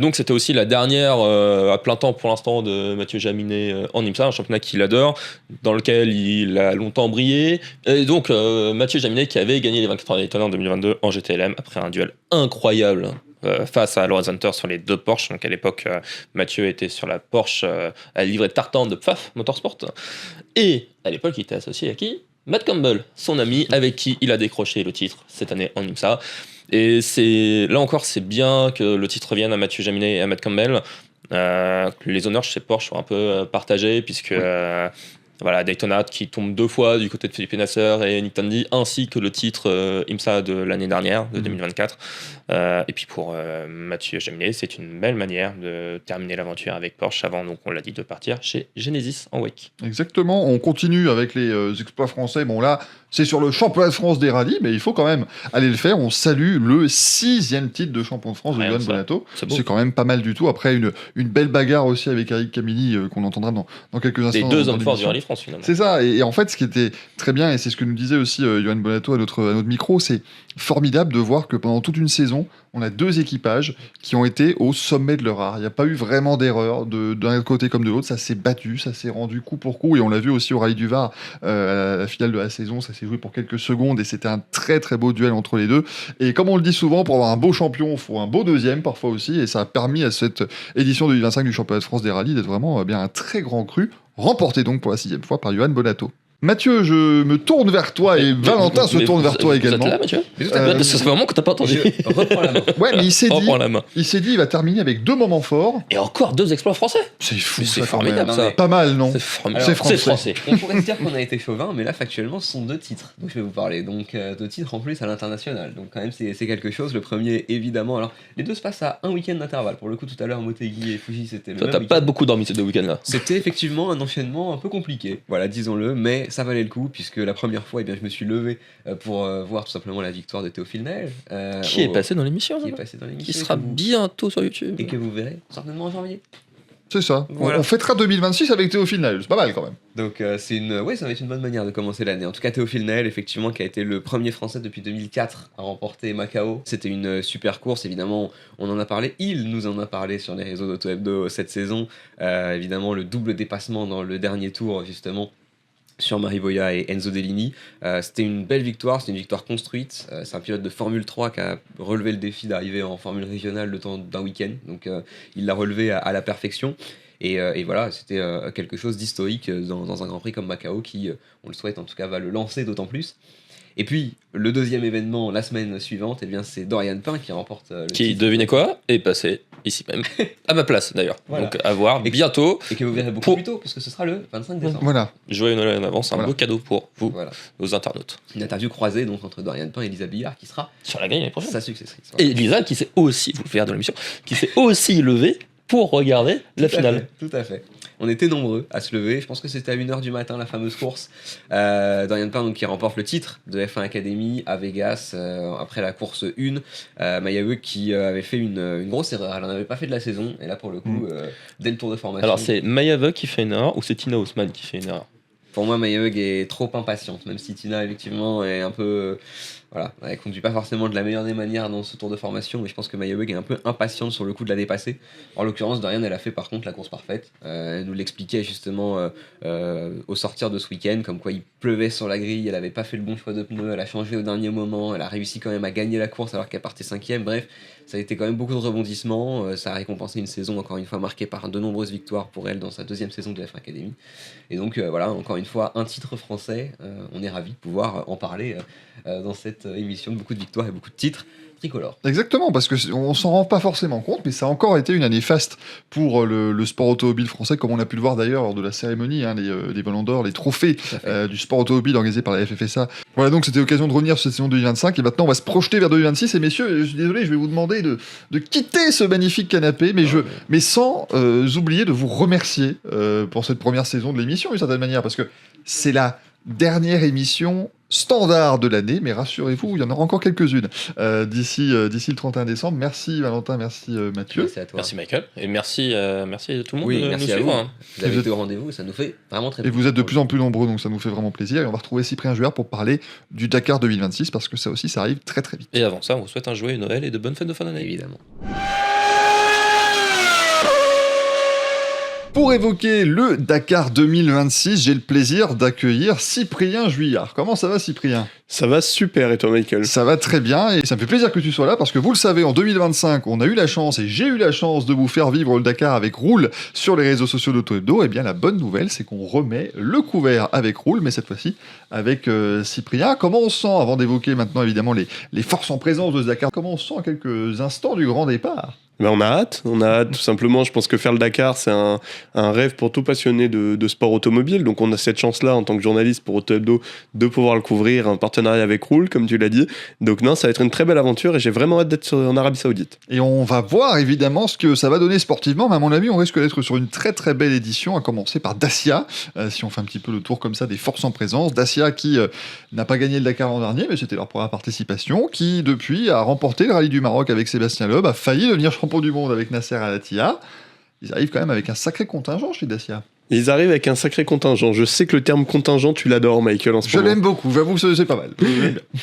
Donc, c'était aussi la dernière à plein temps pour l'instant de Mathieu Jaminet en IMSA, un championnat qu'il adore, dans lequel il a longtemps brillé. Et donc, Mathieu Jaminet qui avait gagné les 24 heures de Daytona en 2022 en GTLM après un duel incroyable. Face à Lorenz Hunter sur les 2 Porsche. Donc à l'époque, Mathieu était sur la Porsche à livrer de tartan de Pfaff Motorsport. Et à l'époque, il était associé à qui? Matt Campbell, son ami, avec qui il a décroché le titre cette année en IMSA. Et là encore, c'est bien que le titre revienne à Mathieu Jaminet et à Matt Campbell. Les honneurs chez Porsche sont un peu partagés, puisque... Voilà, Daytona qui tombe 2 fois du côté de Felipe Nasr et Nick Tandy, ainsi que le titre IMSA de l'année dernière, de 2024. Et puis pour Mathieu Jaminet, c'est une belle manière de terminer l'aventure avec Porsche avant, donc on l'a dit, de partir chez Genesis en WEC. Exactement, on continue avec les exploits français. Bon là, c'est sur le championnat de France des rallyes, mais il faut quand même aller le faire. On salue le 6e titre de champion de France de Rien Johan que ça. Bonato. C'est beau. C'est quand même pas mal du tout. Après une belle bagarre aussi avec Eric Camilli qu'on entendra dans quelques instants. Les deux dans hommes forts du l'émission. Rallye France finalement. C'est ça, et en fait, ce qui était très bien, et c'est ce que nous disait aussi Johan Bonato à notre micro, c'est formidable de voir que pendant toute une saison, on a 2 équipages qui ont été au sommet de leur art. Il n'y a pas eu vraiment d'erreur d'un côté comme de l'autre, ça s'est battu, ça s'est rendu coup pour coup, et on l'a vu aussi au Rallye du Var, à la finale de la saison, ça s'est joué pour quelques secondes, et c'était un très très beau duel entre les deux. Et comme on le dit souvent, pour avoir un beau champion, il faut un beau deuxième parfois aussi, et ça a permis à cette édition 2025 du championnat de France des rallyes d'être vraiment bien un très grand cru, remporté donc pour la 6e fois par Johan Bonato. Mathieu, je me tourne vers toi et Valentin se tourne vers toi Vous également. êtes là, Mathieu Mais tout à fait. C'est vraiment que t'as pas entendu. Je reprends la main. Ouais, mais il s'est dit, Reprends la main. il va terminer avec 2 moments forts. Et encore 2 exploits français. C'est fou, Mais c'est ça, quand formidable, même. ça. Pas mal, non? C'est formidable. C'est français. C'est français. On pourrait se dire qu'on a été chauvin, mais là factuellement ce sont 2 titres dont je vais vous parler. Donc 2 titres en plus à l'international. Donc quand même c'est quelque chose. Le premier évidemment. Alors les deux se passent à un week-end d'intervalle. Pour le coup tout à l'heure Motegi et Fuji c'était le Toi, même t'as week-end. pas beaucoup dormi ces 2 week-ends là. C'était effectivement un enchaînement un peu compliqué. Voilà disons-le, mais ça valait le coup puisque la première fois je me suis levé pour voir tout simplement la victoire de Théophile Neige. Qui est passé dans l'émission Qui est ça passé dans l'émission. Qui et sera que vous- bientôt sur YouTube. et que vous verrez certainement en janvier. C'est ça. Voilà. On fêtera 2026 avec Théophile Naël. C'est pas mal quand même. Donc ça va être une bonne manière de commencer l'année. En tout cas Théophile Naël effectivement qui a été le premier français depuis 2004 à remporter Macao. C'était une super course évidemment, on en a parlé, il nous en a parlé sur les réseaux d'Auto Hebdo cette saison. Évidemment le double dépassement dans le dernier tour justement sur Marivoia et Enzo Dellini. C'était une belle victoire, c'était une victoire construite. C'est un pilote de Formule 3 qui a relevé le défi d'arriver en Formule régionale le temps d'un week-end. Donc il l'a relevé à la perfection. Et voilà, c'était quelque chose d'historique dans un Grand Prix comme Macao qui, on le souhaite en tout cas, va le lancer d'autant plus. Et puis, le deuxième événement la semaine suivante, c'est Dorian Pin qui remporte le Qui, titre. devinez quoi, est passé ici même, à ma place d'ailleurs. Voilà. Donc à voir Et- bientôt. Et que vous verrez beaucoup Pour- plus tôt, parce que ce sera le 25 décembre. Voilà. Joyeux Noël en avance, un Voilà. beau cadeau pour vous, Voilà. aux internautes. Une interview croisée donc entre Dorian Pin et Lisa Billard qui sera Sur la gagne l'année prochaine. sa successrice. Et Lisa qui s'est aussi, vous le verrez dans l'émission, qui s'est aussi levée pour regarder la finale. Tout à fait. On était nombreux à se lever. Je pense que c'était à 1h du matin, la fameuse course. Dorian Pin donc, qui remporte le titre de F1 Academy à Vegas après la course 1. Mayawe qui avait fait une grosse erreur. Elle n'en avait pas fait de la saison. Et là, pour le coup, dès le tour de formation. Alors c'est Mayave qui fait une erreur ou c'est Tina Haussmann qui fait une erreur? Pour moi, Mayawe est trop impatiente. Même si Tina, effectivement, est un peu. Voilà, elle conduit pas forcément de la meilleure des manières dans ce tour de formation, mais je pense que Mayawe est un peu impatiente sur le coup de la dépasser. En l'occurrence, Dorian, elle a fait par contre la course parfaite. Elle nous l'expliquait justement au sortir de ce week-end, comme quoi il pleuvait sur la grille, elle avait pas fait le bon choix de pneus, elle a changé au dernier moment, elle a réussi quand même à gagner la course alors qu'elle partait 5ème. Bref, ça a été quand même beaucoup de rebondissements. Ça a récompensé une saison encore une fois marquée par de nombreuses victoires pour elle dans sa 2e saison de la F1 Academy. Et donc voilà, encore une fois, un titre français. On est ravis de pouvoir en parler dans cette émission, beaucoup de victoires et beaucoup de titres tricolores. Exactement, parce qu'on s'en rend pas forcément compte, mais ça a encore été une année faste pour le sport automobile français, comme on a pu le voir d'ailleurs lors de la cérémonie, les Ballons d'Or, les trophées du sport automobile organisés par la FFSA. Voilà, donc c'était l'occasion de revenir sur cette saison 2025, et maintenant on va se projeter vers 2026. Et messieurs, je suis désolé, je vais vous demander de quitter ce magnifique canapé, mais sans oublier de vous remercier pour cette première saison de l'émission, d'une certaine manière, parce que c'est la dernière émission standard de l'année, mais rassurez-vous, il y en aura encore quelques-unes d'ici le 31 décembre. Merci Valentin, merci Mathieu. Merci à toi. Merci Michael, et merci à tout le monde Oui, de merci nous à suivre. vous. hein. Vous avez Et vous été au rendez-vous, ça nous fait vraiment très Et vous êtes de plus en plus nombreux, donc ça nous fait vraiment plaisir. Et on va retrouver Cyprien Juard pour parler du Dakar 2026, parce que ça aussi, ça arrive très très vite. Et avant ça, on vous souhaite un joyeux Noël et de bonnes fêtes de fin d'année. évidemment. Pour évoquer le Dakar 2026, j'ai le plaisir d'accueillir Cyprien Juillard. Comment ça va Cyprien ? Ça va super, et toi, Michael? Ça va très bien, et ça me fait plaisir que tu sois là, parce que vous le savez, en 2025, on a eu la chance, et j'ai eu la chance de vous faire vivre le Dakar avec Roule sur les réseaux sociaux d'Auto Hebdo. Et bien la bonne nouvelle, c'est qu'on remet le couvert avec Roule, mais cette fois-ci avec Cyprien. Comment on se sent, avant d'évoquer maintenant évidemment les forces en présence de ce Dakar, comment on se sent à quelques instants du grand départ ? Ben on a hâte tout simplement. Je pense que faire le Dakar, c'est un rêve pour tout passionné de sport automobile. Donc on a cette chance-là en tant que journaliste pour Auto Hebdo de pouvoir le couvrir, un partenariat avec Roule, comme tu l'as dit. Donc non, ça va être une très belle aventure et j'ai vraiment hâte d'être en Arabie Saoudite. Et on va voir évidemment ce que ça va donner sportivement, mais à mon avis, on risque d'être sur une très très belle édition, à commencer par Dacia. Si on fait un petit peu le tour comme ça des forces en présence, Dacia qui n'a pas gagné le Dakar l'an dernier, mais c'était leur première participation, qui depuis a remporté le rallye du Maroc avec Sébastien Loeb, a failli devenir champion du monde avec Nasser Al-Attiyah. Ils arrivent quand même avec un sacré contingent chez Dacia. Ils arrivent avec un sacré contingent. Je sais que le terme contingent, tu l'adores, Michael, en ce Je moment. l'aime beaucoup, j'avoue que c'est pas mal.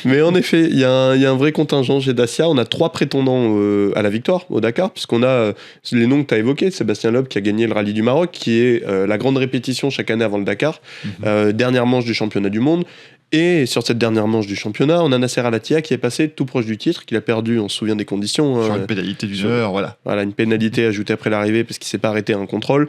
Mais en effet, il y a un vrai contingent chez Dacia. On a 3 prétendants à la victoire au Dakar, puisqu'on a les noms que tu as évoqués. Sébastien Loeb qui a gagné le rallye du Maroc, qui est la grande répétition chaque année avant le Dakar. Dernière manche du championnat du monde. Et sur cette dernière manche du championnat, on a Nasser Al-Attiyah qui est passé tout proche du titre, qu'il a perdu, on se souvient des conditions. Sur une pénalité d'une heure, voilà. Voilà, une pénalité ajoutée après l'arrivée parce qu'il s'est pas arrêté à un contrôle.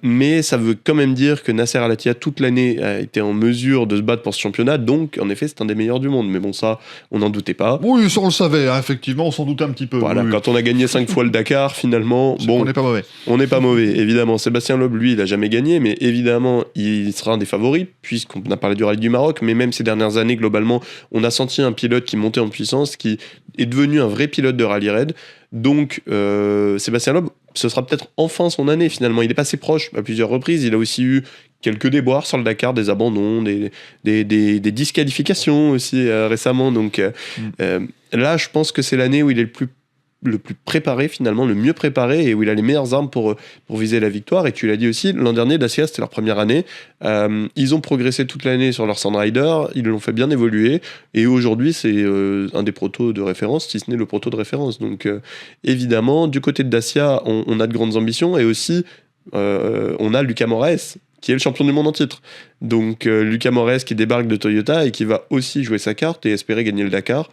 Mais ça veut quand même dire que Nasser Al-Attiyah, toute l'année, a été en mesure de se battre pour ce championnat. Donc, en effet, c'est un des meilleurs du monde. Mais bon, ça, on n'en doutait pas. Oui, ça on le savait, hein, effectivement, on s'en doutait un petit peu. Voilà, oui. quand on a gagné 5 fois le Dakar, finalement, bon, On n'est pas mauvais. on n'est pas mauvais, évidemment. Sébastien Loeb, lui, il a jamais gagné, mais évidemment, il sera un des favoris, puisqu'on a parlé du rallye du Maroc, mais même ces dernières années, globalement, on a senti un pilote qui montait en puissance, qui est devenu un vrai pilote de rallye raid. Donc, Sébastien Loeb, ce sera peut-être enfin son année, finalement. Il est passé proche à plusieurs reprises. Il a aussi eu quelques déboires sur le Dakar, des abandons, des disqualifications aussi récemment. Donc, là, je pense que c'est l'année où il est le plus préparé finalement, le mieux préparé et où il a les meilleures armes pour viser la victoire. Et tu l'as dit aussi, l'an dernier, Dacia, c'était leur première année. Ils ont progressé toute l'année sur leur Sandrider, ils l'ont fait bien évoluer et aujourd'hui, c'est un des protos de référence, si ce n'est le proto de référence. Donc évidemment, du côté de Dacia, on a de grandes ambitions et aussi on a Lucas Moraes qui est le champion du monde en titre. Donc Lucas Moraes qui débarque de Toyota et qui va aussi jouer sa carte et espérer gagner le Dakar.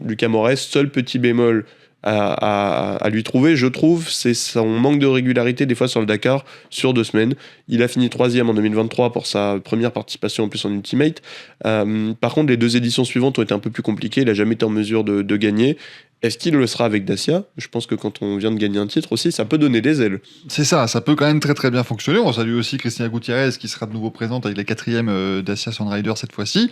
Lucas Moraes, seul petit bémol à lui trouver, je trouve, c'est son manque de régularité des fois sur le Dakar sur 2 semaines. Il a fini 3e en 2023 pour sa première participation en plus en Ultimate. Par contre, les 2 éditions suivantes ont été un peu plus compliquées. Il n'a jamais été en mesure de gagner. Est-ce qu'il le sera avec Dacia ? Je pense que quand on vient de gagner un titre aussi, ça peut donner des ailes. C'est ça peut quand même très très bien fonctionner. On salue aussi Cristina Gutiérrez qui sera de nouveau présente avec la 4e Dacia Sandrider cette fois-ci.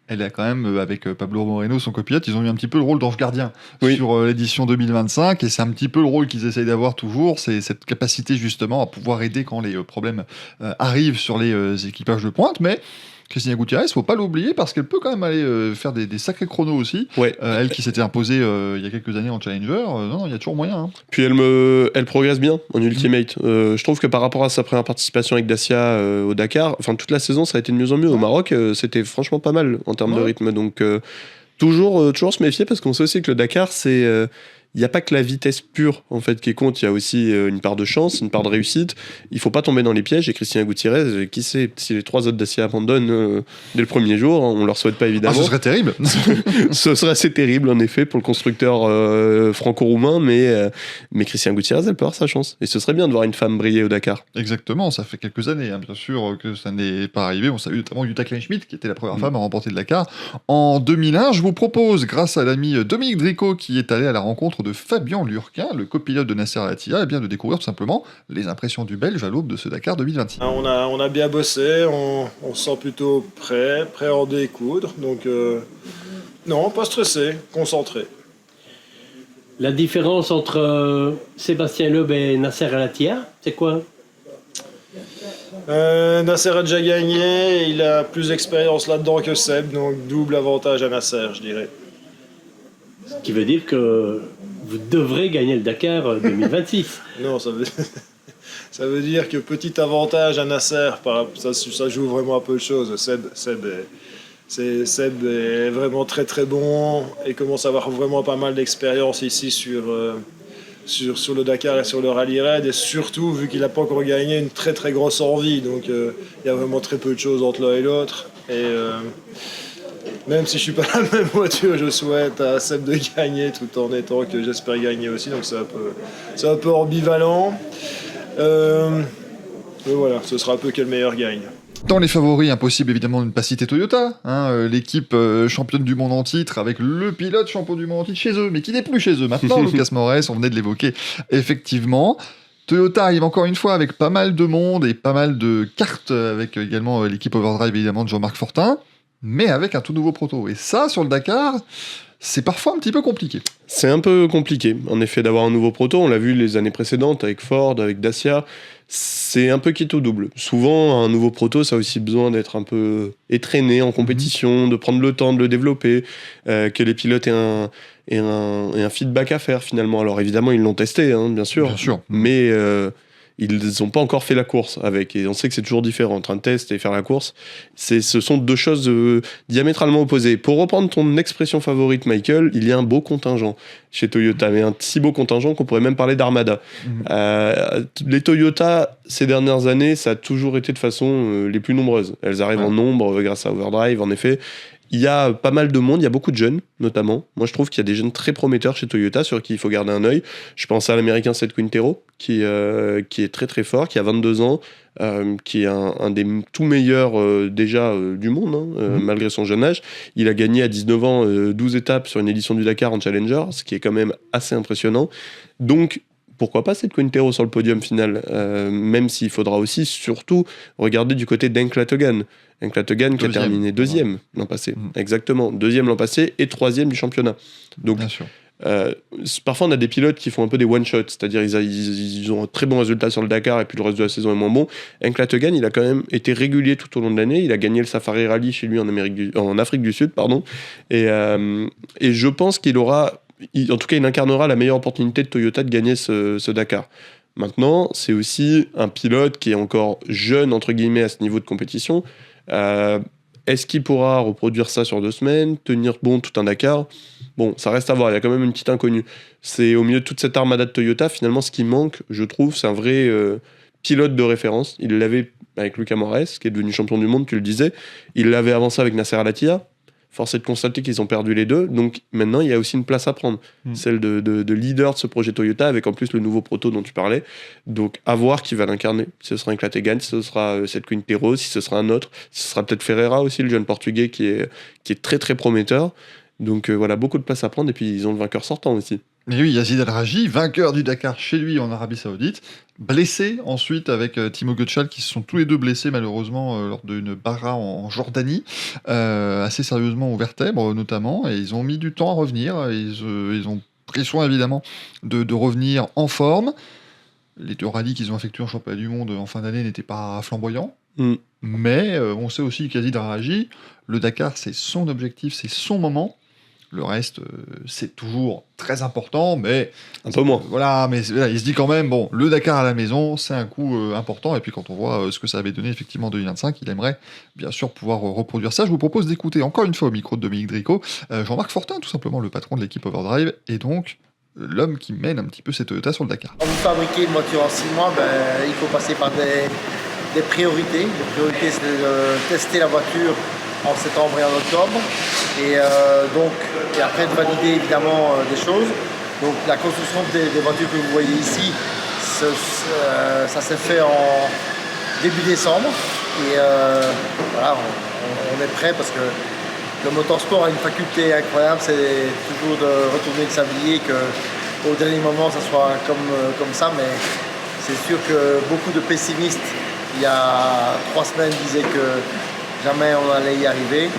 Elle a quand même, avec Pablo Moreno, son copilote, ils ont eu un petit peu le rôle d'ange gardien sur l'édition 2025, et c'est un petit peu le rôle qu'ils essayent d'avoir toujours, c'est cette capacité justement à pouvoir aider quand les problèmes arrivent sur les équipages de pointe, mais Cristina Gutiérrez, faut pas l'oublier parce qu'elle peut quand même aller faire des sacrés chronos aussi. Ouais. Elle qui s'était imposée il y a quelques années en Challenger, non, il y a toujours moyen. Hein. Puis elle progresse bien en Ultimate. Je trouve que par rapport à sa première participation avec Dacia au Dakar, enfin toute la saison ça a été de mieux en mieux. Au Maroc, c'était franchement pas mal en termes de rythme. Donc toujours se méfier parce qu'on sait aussi que le Dakar c'est il n'y a pas que la vitesse pure en fait qui compte, il y a aussi une part de chance, une part de réussite. Il faut pas tomber dans les pièges. Et Cristina Gutiérrez, qui sait si les 3 autres Dacia abandonnent dès le premier jour, on leur souhaite pas évidemment. Ce serait terrible. Ce serait assez terrible en effet pour le constructeur franco-roumain, mais Cristina Gutiérrez, elle peut avoir sa chance. Et ce serait bien de voir une femme briller au Dakar. Exactement, ça fait quelques années, hein, bien sûr que ça n'est pas arrivé. On salue notamment Jutta Kleinschmidt, qui était la première femme à remporter le Dakar en 2001. Je vous propose, grâce à l'ami Dominique Dricot, qui est allé à la rencontre de Fabien Lurquin, le copilote de Nasser Al-Attiyah, de découvrir tout simplement les impressions du Belge à l'aube de ce Dakar 2026. On a bien bossé, on se sent plutôt prêt à en découdre, donc non, pas stressé, concentré. La différence entre Sébastien Loeb et Nasser Al-Attiyah, c'est quoi ? Nasser a déjà gagné, il a plus d'expérience là-dedans que Seb, donc double avantage à Nasser, je dirais. Ce qui veut dire que vous devrez gagner le Dakar 2026. Non, ça veut dire que petit avantage à Nasser, ça joue vraiment un peu de choses. Seb est vraiment très très bon et commence à avoir vraiment pas mal d'expérience ici sur le Dakar et sur le rallye raid, et surtout vu qu'il n'a pas encore gagné, une très très grosse envie, donc il y a vraiment très peu de choses entre l'un et l'autre, et même si je suis pas la même voiture, je souhaite à Seb de gagner tout en étant que j'espère gagner aussi, donc c'est un peu ambivalent. Mais voilà, ce sera un peu que le meilleur gagne. Dans les favoris, impossible évidemment de ne pas citer Toyota, l'équipe championne du monde en titre, avec le pilote champion du monde en titre chez eux, mais qui n'est plus chez eux maintenant, Lucas Moraes, on venait de l'évoquer effectivement. Toyota arrive encore une fois avec pas mal de monde et pas mal de cartes, avec également l'équipe Overdrive évidemment de Jean-Marc Fortin, mais avec un tout nouveau proto. Et ça, sur le Dakar, c'est parfois un petit peu compliqué. C'est un peu compliqué, en effet, d'avoir un nouveau proto. On l'a vu les années précédentes avec Ford, avec Dacia. C'est un peu quitte au double. Souvent, un nouveau proto, ça a aussi besoin d'être un peu étraîné en compétition, de prendre le temps de le développer, que les pilotes aient un feedback à faire finalement. Alors évidemment, ils l'ont testé, bien sûr. Mais ils n'ont pas encore fait la course avec. Et on sait que c'est toujours différent entre un test et faire la course. Ce sont deux choses diamétralement opposées. Pour reprendre ton expression favorite, Michael, il y a un beau contingent chez Toyota, mais un si beau contingent qu'on pourrait même parler d'Armada. Les Toyota, ces dernières années, ça a toujours été de façon les plus nombreuses. Elles arrivent en nombre grâce à Overdrive, en effet. Il y a pas mal de monde, il y a beaucoup de jeunes, notamment. Moi, je trouve qu'il y a des jeunes très prometteurs chez Toyota, sur qui il faut garder un œil. Je pense à l'américain Seth Quintero, qui est très très fort, qui a 22 ans, qui est un des tout meilleurs déjà du monde, malgré son jeune âge. Il a gagné à 19 ans 12 étapes sur une édition du Dakar en Challenger, ce qui est quand même assez impressionnant. Donc, pourquoi pas Seth Quintero sur le podium final, même s'il faudra aussi surtout regarder du côté d'Henk Lategan. Henk Lategan qui a terminé deuxième l'an passé. Exactement, deuxième l'an passé et troisième du championnat. Donc, bien sûr. Parfois on a des pilotes qui font un peu des one-shots, c'est-à-dire ils ont un très bon résultat sur le Dakar et puis le reste de la saison est moins bon. Henk Lategan, il a quand même été régulier tout au long de l'année, il a gagné le Safari Rally chez lui en Afrique du Sud, et je pense qu'il aura, en tout cas il incarnera la meilleure opportunité de Toyota de gagner ce Dakar. Maintenant, c'est aussi un pilote qui est encore jeune entre guillemets à ce niveau de compétition. Est-ce qu'il pourra reproduire ça sur 2 semaines, tenir bon tout un Dakar ? Bon, ça reste à voir, il y a quand même une petite inconnue. C'est au milieu de toute cette armada de Toyota, finalement, ce qui manque, je trouve, c'est un vrai pilote de référence. Il l'avait avec Lucas Moraes, qui est devenu champion du monde, tu le disais. Il l'avait avancé avec Nasser Al-Attiyah. Force est de constater qu'ils ont perdu les deux. Donc maintenant, il y a aussi une place à prendre. Celle de leader de ce projet Toyota, avec en plus le nouveau proto dont tu parlais. Donc à voir qui va l'incarner. Si ce sera un Lategan, si ce sera Seth Quintero, si ce sera un autre. Si ce sera peut-être Ferreira aussi, le jeune portugais qui est très très prometteur. Donc voilà, beaucoup de place à prendre. Et puis ils ont le vainqueur sortant aussi. Mais oui, Yazid Al-Raji, vainqueur du Dakar chez lui en Arabie Saoudite, blessé ensuite avec Timo Götzschall, qui se sont tous les deux blessés malheureusement lors d'une bara en Jordanie, assez sérieusement aux vertèbres notamment, et ils ont mis du temps à revenir, ils ont pris soin évidemment de revenir en forme. Les 2 rallyes qu'ils ont effectués en championnat du monde en fin d'année n'étaient pas flamboyants, mais on sait aussi qu'Yazid Al-Raji, le Dakar c'est son objectif, c'est son moment. Le reste, c'est toujours très important, mais... Un peu moins. Voilà, mais il se dit quand même, bon, le Dakar à la maison, c'est un coup important. Et puis quand on voit ce que ça avait donné effectivement en 2025, il aimerait bien sûr pouvoir reproduire ça. Je vous propose d'écouter encore une fois au micro de Dominique Dricot, Jean-Marc Fortin, tout simplement le patron de l'équipe Overdrive, et donc l'homme qui mène un petit peu cette Toyota sur le Dakar. Quand vous fabriquez une voiture en 6 mois, il faut passer par des priorités. Les priorités, c'est de tester la voiture en septembre et en octobre, et après de valider évidemment des choses. Donc la construction des voitures que vous voyez ici, ça s'est fait en début décembre, et voilà, on est prêt parce que le motorsport a une faculté incroyable, c'est toujours de retourner le sablier, qu'au dernier moment ça soit comme ça, mais c'est sûr que beaucoup de pessimistes il y a 3 semaines disaient que jamais on allait y arriver.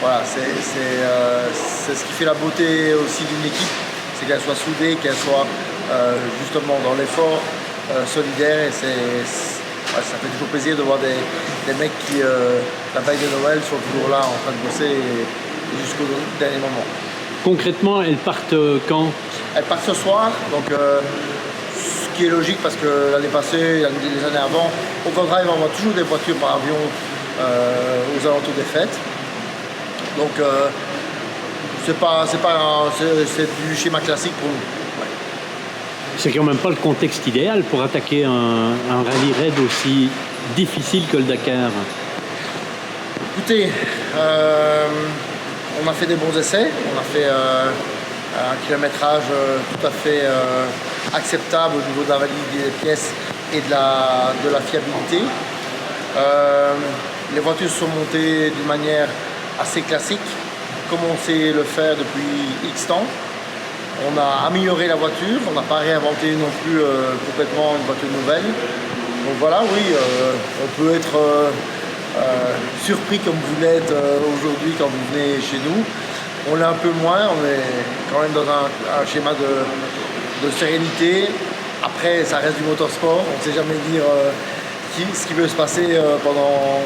Voilà, c'est ce qui fait la beauté aussi d'une équipe, c'est qu'elle soit soudée, qu'elle soit justement dans l'effort, solidaire, et ça fait toujours plaisir de voir des mecs qui, la veille de Noël, sont toujours là en train de bosser et jusqu'au dernier moment. Concrètement, elles partent quand ? Elles partent ce soir, donc ce qui est logique parce que l'année passée, les années avant, au Overdrive, on envoie toujours des voitures par avion aux alentours des fêtes. Donc c'est du schéma classique pour nous. Ouais. C'est quand même pas le contexte idéal pour attaquer un rallye raid aussi difficile que le Dakar. Écoutez, on a fait des bons essais, on a fait un kilométrage tout à fait acceptable au niveau de la validité des pièces et de la fiabilité. les voitures sont montées d'une manière assez classique, comme on sait le faire depuis X temps. On a amélioré la voiture, on n'a pas réinventé non plus complètement une voiture nouvelle. Donc voilà, oui, on peut être surpris comme vous l'êtes aujourd'hui quand vous venez chez nous. On l'est un peu moins, on est quand même dans un schéma de sérénité. Après, ça reste du motorsport, on ne sait jamais dire ce qui peut se passer pendant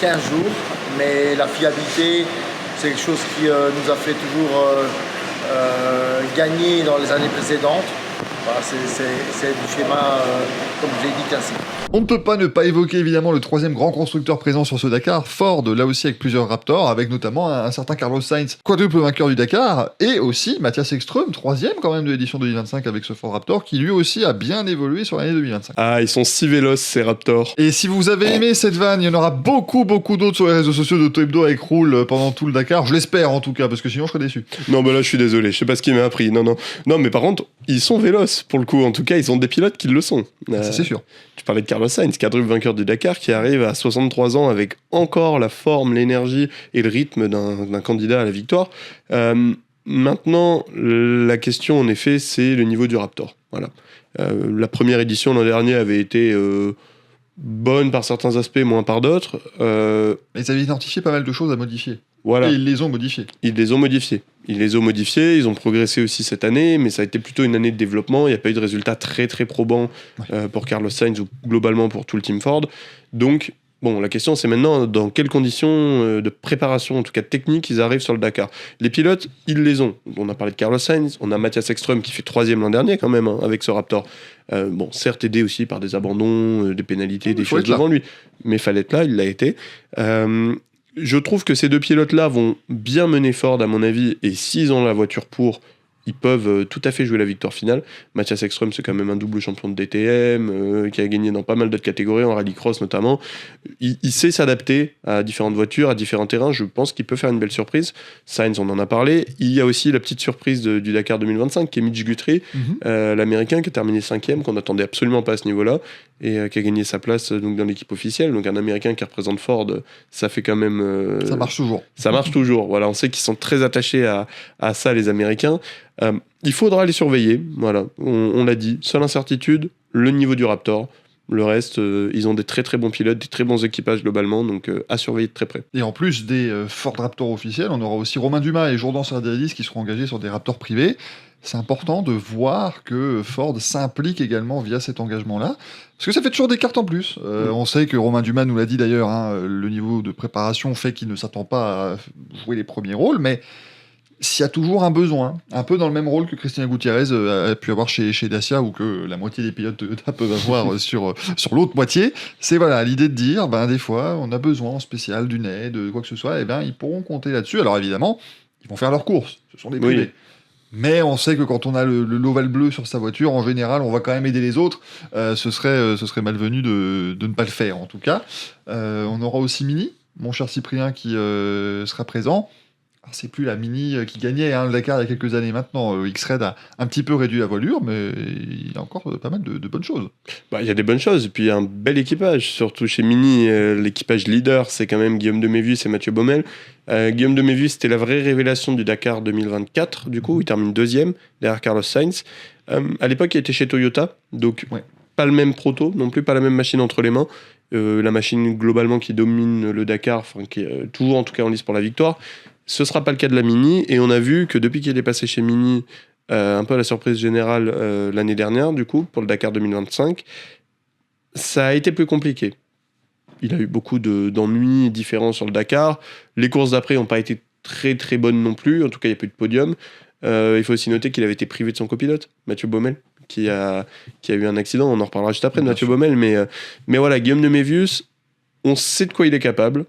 15 jours. Mais la fiabilité, c'est quelque chose qui nous a fait toujours gagner dans les années précédentes. Voilà, c'est du schéma, comme je l'ai dit, classique. On ne peut pas ne pas évoquer évidemment le troisième grand constructeur présent sur ce Dakar, Ford, là aussi avec plusieurs Raptors, avec notamment un certain Carlos Sainz, quadruple vainqueur du Dakar, et aussi Mathias Ekström, troisième quand même de l'édition 2025 avec ce Ford Raptor, qui lui aussi a bien évolué sur l'année 2025. Ah, ils sont si véloces ces Raptors. Et si vous avez aimé cette vanne, il y en aura beaucoup d'autres sur les réseaux sociaux d'Auto Hebdo avec Roule pendant tout le Dakar, je l'espère en tout cas, parce que sinon je serais déçu. Non, bah là je suis désolé, je sais pas ce qu'il m'a appris. Non, mais par contre, ils sont véloces pour le coup. En tout cas, ils ont des pilotes qui le sont. Ça, c'est sûr. Tu parlais de Carlos Sainz, quadruple vainqueur du Dakar, qui arrive à 63 ans avec encore la forme, l'énergie et le rythme d'un candidat à la victoire. Maintenant, la question en effet, c'est le niveau du Raptor. Voilà. La première édition l'an dernier avait été bonne par certains aspects, moins par d'autres. Ils avaient identifié pas mal de choses à modifier. Voilà. Et ils les ont modifiées. Ils les ont modifiés, ils ont progressé aussi cette année, mais ça a été plutôt une année de développement. Il n'y a pas eu de résultats très très probants pour Carlos Sainz ou globalement pour tout le team Ford. Donc, bon, la question c'est maintenant dans quelles conditions de préparation, en tout cas technique, ils arrivent sur le Dakar. Les pilotes, ils les ont. On a parlé de Carlos Sainz, on a Mathias Ekström qui fait 3e l'an dernier quand même, avec ce Raptor. Bon, certes aidé aussi par des abandons, des pénalités, des choses devant lui, mais fallait être là, il l'a été. Je trouve que ces deux pilotes-là vont bien mener Ford, à mon avis, et s'ils ont la voiture pour, ils peuvent tout à fait jouer la victoire finale. Mathias Ekström, c'est quand même un double champion de DTM, qui a gagné dans pas mal d'autres catégories, en rallycross notamment. Il sait s'adapter à différentes voitures, à différents terrains. Je pense qu'il peut faire une belle surprise. Sainz, on en a parlé. Il y a aussi la petite surprise du Dakar 2025, qui est Mitch Guthrie, l'Américain, qui a terminé 5e, qu'on n'attendait absolument pas à ce niveau-là, et qui a gagné sa place donc, dans l'équipe officielle. Donc un Américain qui représente Ford, ça fait quand même... ça marche toujours. Ça marche toujours. Voilà, on sait qu'ils sont très attachés à ça, les Américains. Il faudra les surveiller, voilà, on l'a dit. Seule incertitude, le niveau du Raptor. Le reste, ils ont des très très bons pilotes, des très bons équipages globalement, donc à surveiller de très près. Et en plus des Ford Raptor officiels, on aura aussi Romain Dumas et Jourdan Sardiadis qui seront engagés sur des Raptors privés. C'est important de voir que Ford s'implique également via cet engagement-là, parce que ça fait toujours des cartes en plus. On sait que Romain Dumas nous l'a dit d'ailleurs, le niveau de préparation fait qu'il ne s'attend pas à jouer les premiers rôles, mais s'il y a toujours un besoin, un peu dans le même rôle que Cristina Gutiérrez a pu avoir chez Dacia, ou que la moitié des pilotes Toyota peuvent avoir sur l'autre moitié, c'est voilà, l'idée de dire, des fois, on a besoin en spécial d'une aide, quoi que ce soit, et ils pourront compter là-dessus. Alors évidemment, ils vont faire leurs courses, ce sont des privés. Oui. Mais on sait que quand on a le l'ovale bleu sur sa voiture, en général, on va quand même aider les autres. Ce serait malvenu de ne pas le faire, en tout cas. On aura aussi Mini, mon cher Cyprien, qui sera présent. Alors, c'est plus la Mini qui gagnait le Dakar il y a quelques années maintenant. X-Red a un petit peu réduit la voilure, mais il y a encore pas mal de bonnes choses. Il y a des bonnes choses, et puis il y a un bel équipage, surtout chez Mini. L'équipage leader, c'est quand même Guillaume Demévius et Mathieu Baumel. Guillaume Demévius, c'était la vraie révélation du Dakar 2024, du coup, il termine 2e, derrière Carlos Sainz. À l'époque, il était chez Toyota, donc pas le même proto, non plus pas la même machine entre les mains. La machine globalement qui domine le Dakar, qui est toujours en tout cas en lice pour la victoire. Ce ne sera pas le cas de la Mini, et on a vu que depuis qu'il est passé chez Mini, un peu à la surprise générale l'année dernière, du coup, pour le Dakar 2025, ça a été plus compliqué. Il a eu beaucoup d'ennuis différents sur le Dakar. Les courses d'après n'ont pas été très très bonnes non plus, en tout cas il n'y a plus de podium. Il faut aussi noter qu'il avait été privé de son copilote, Mathieu Baumel, qui a eu un accident, on en reparlera juste après de Mathieu Baumel, mais voilà, Guillaume Demévius, on sait de quoi il est capable.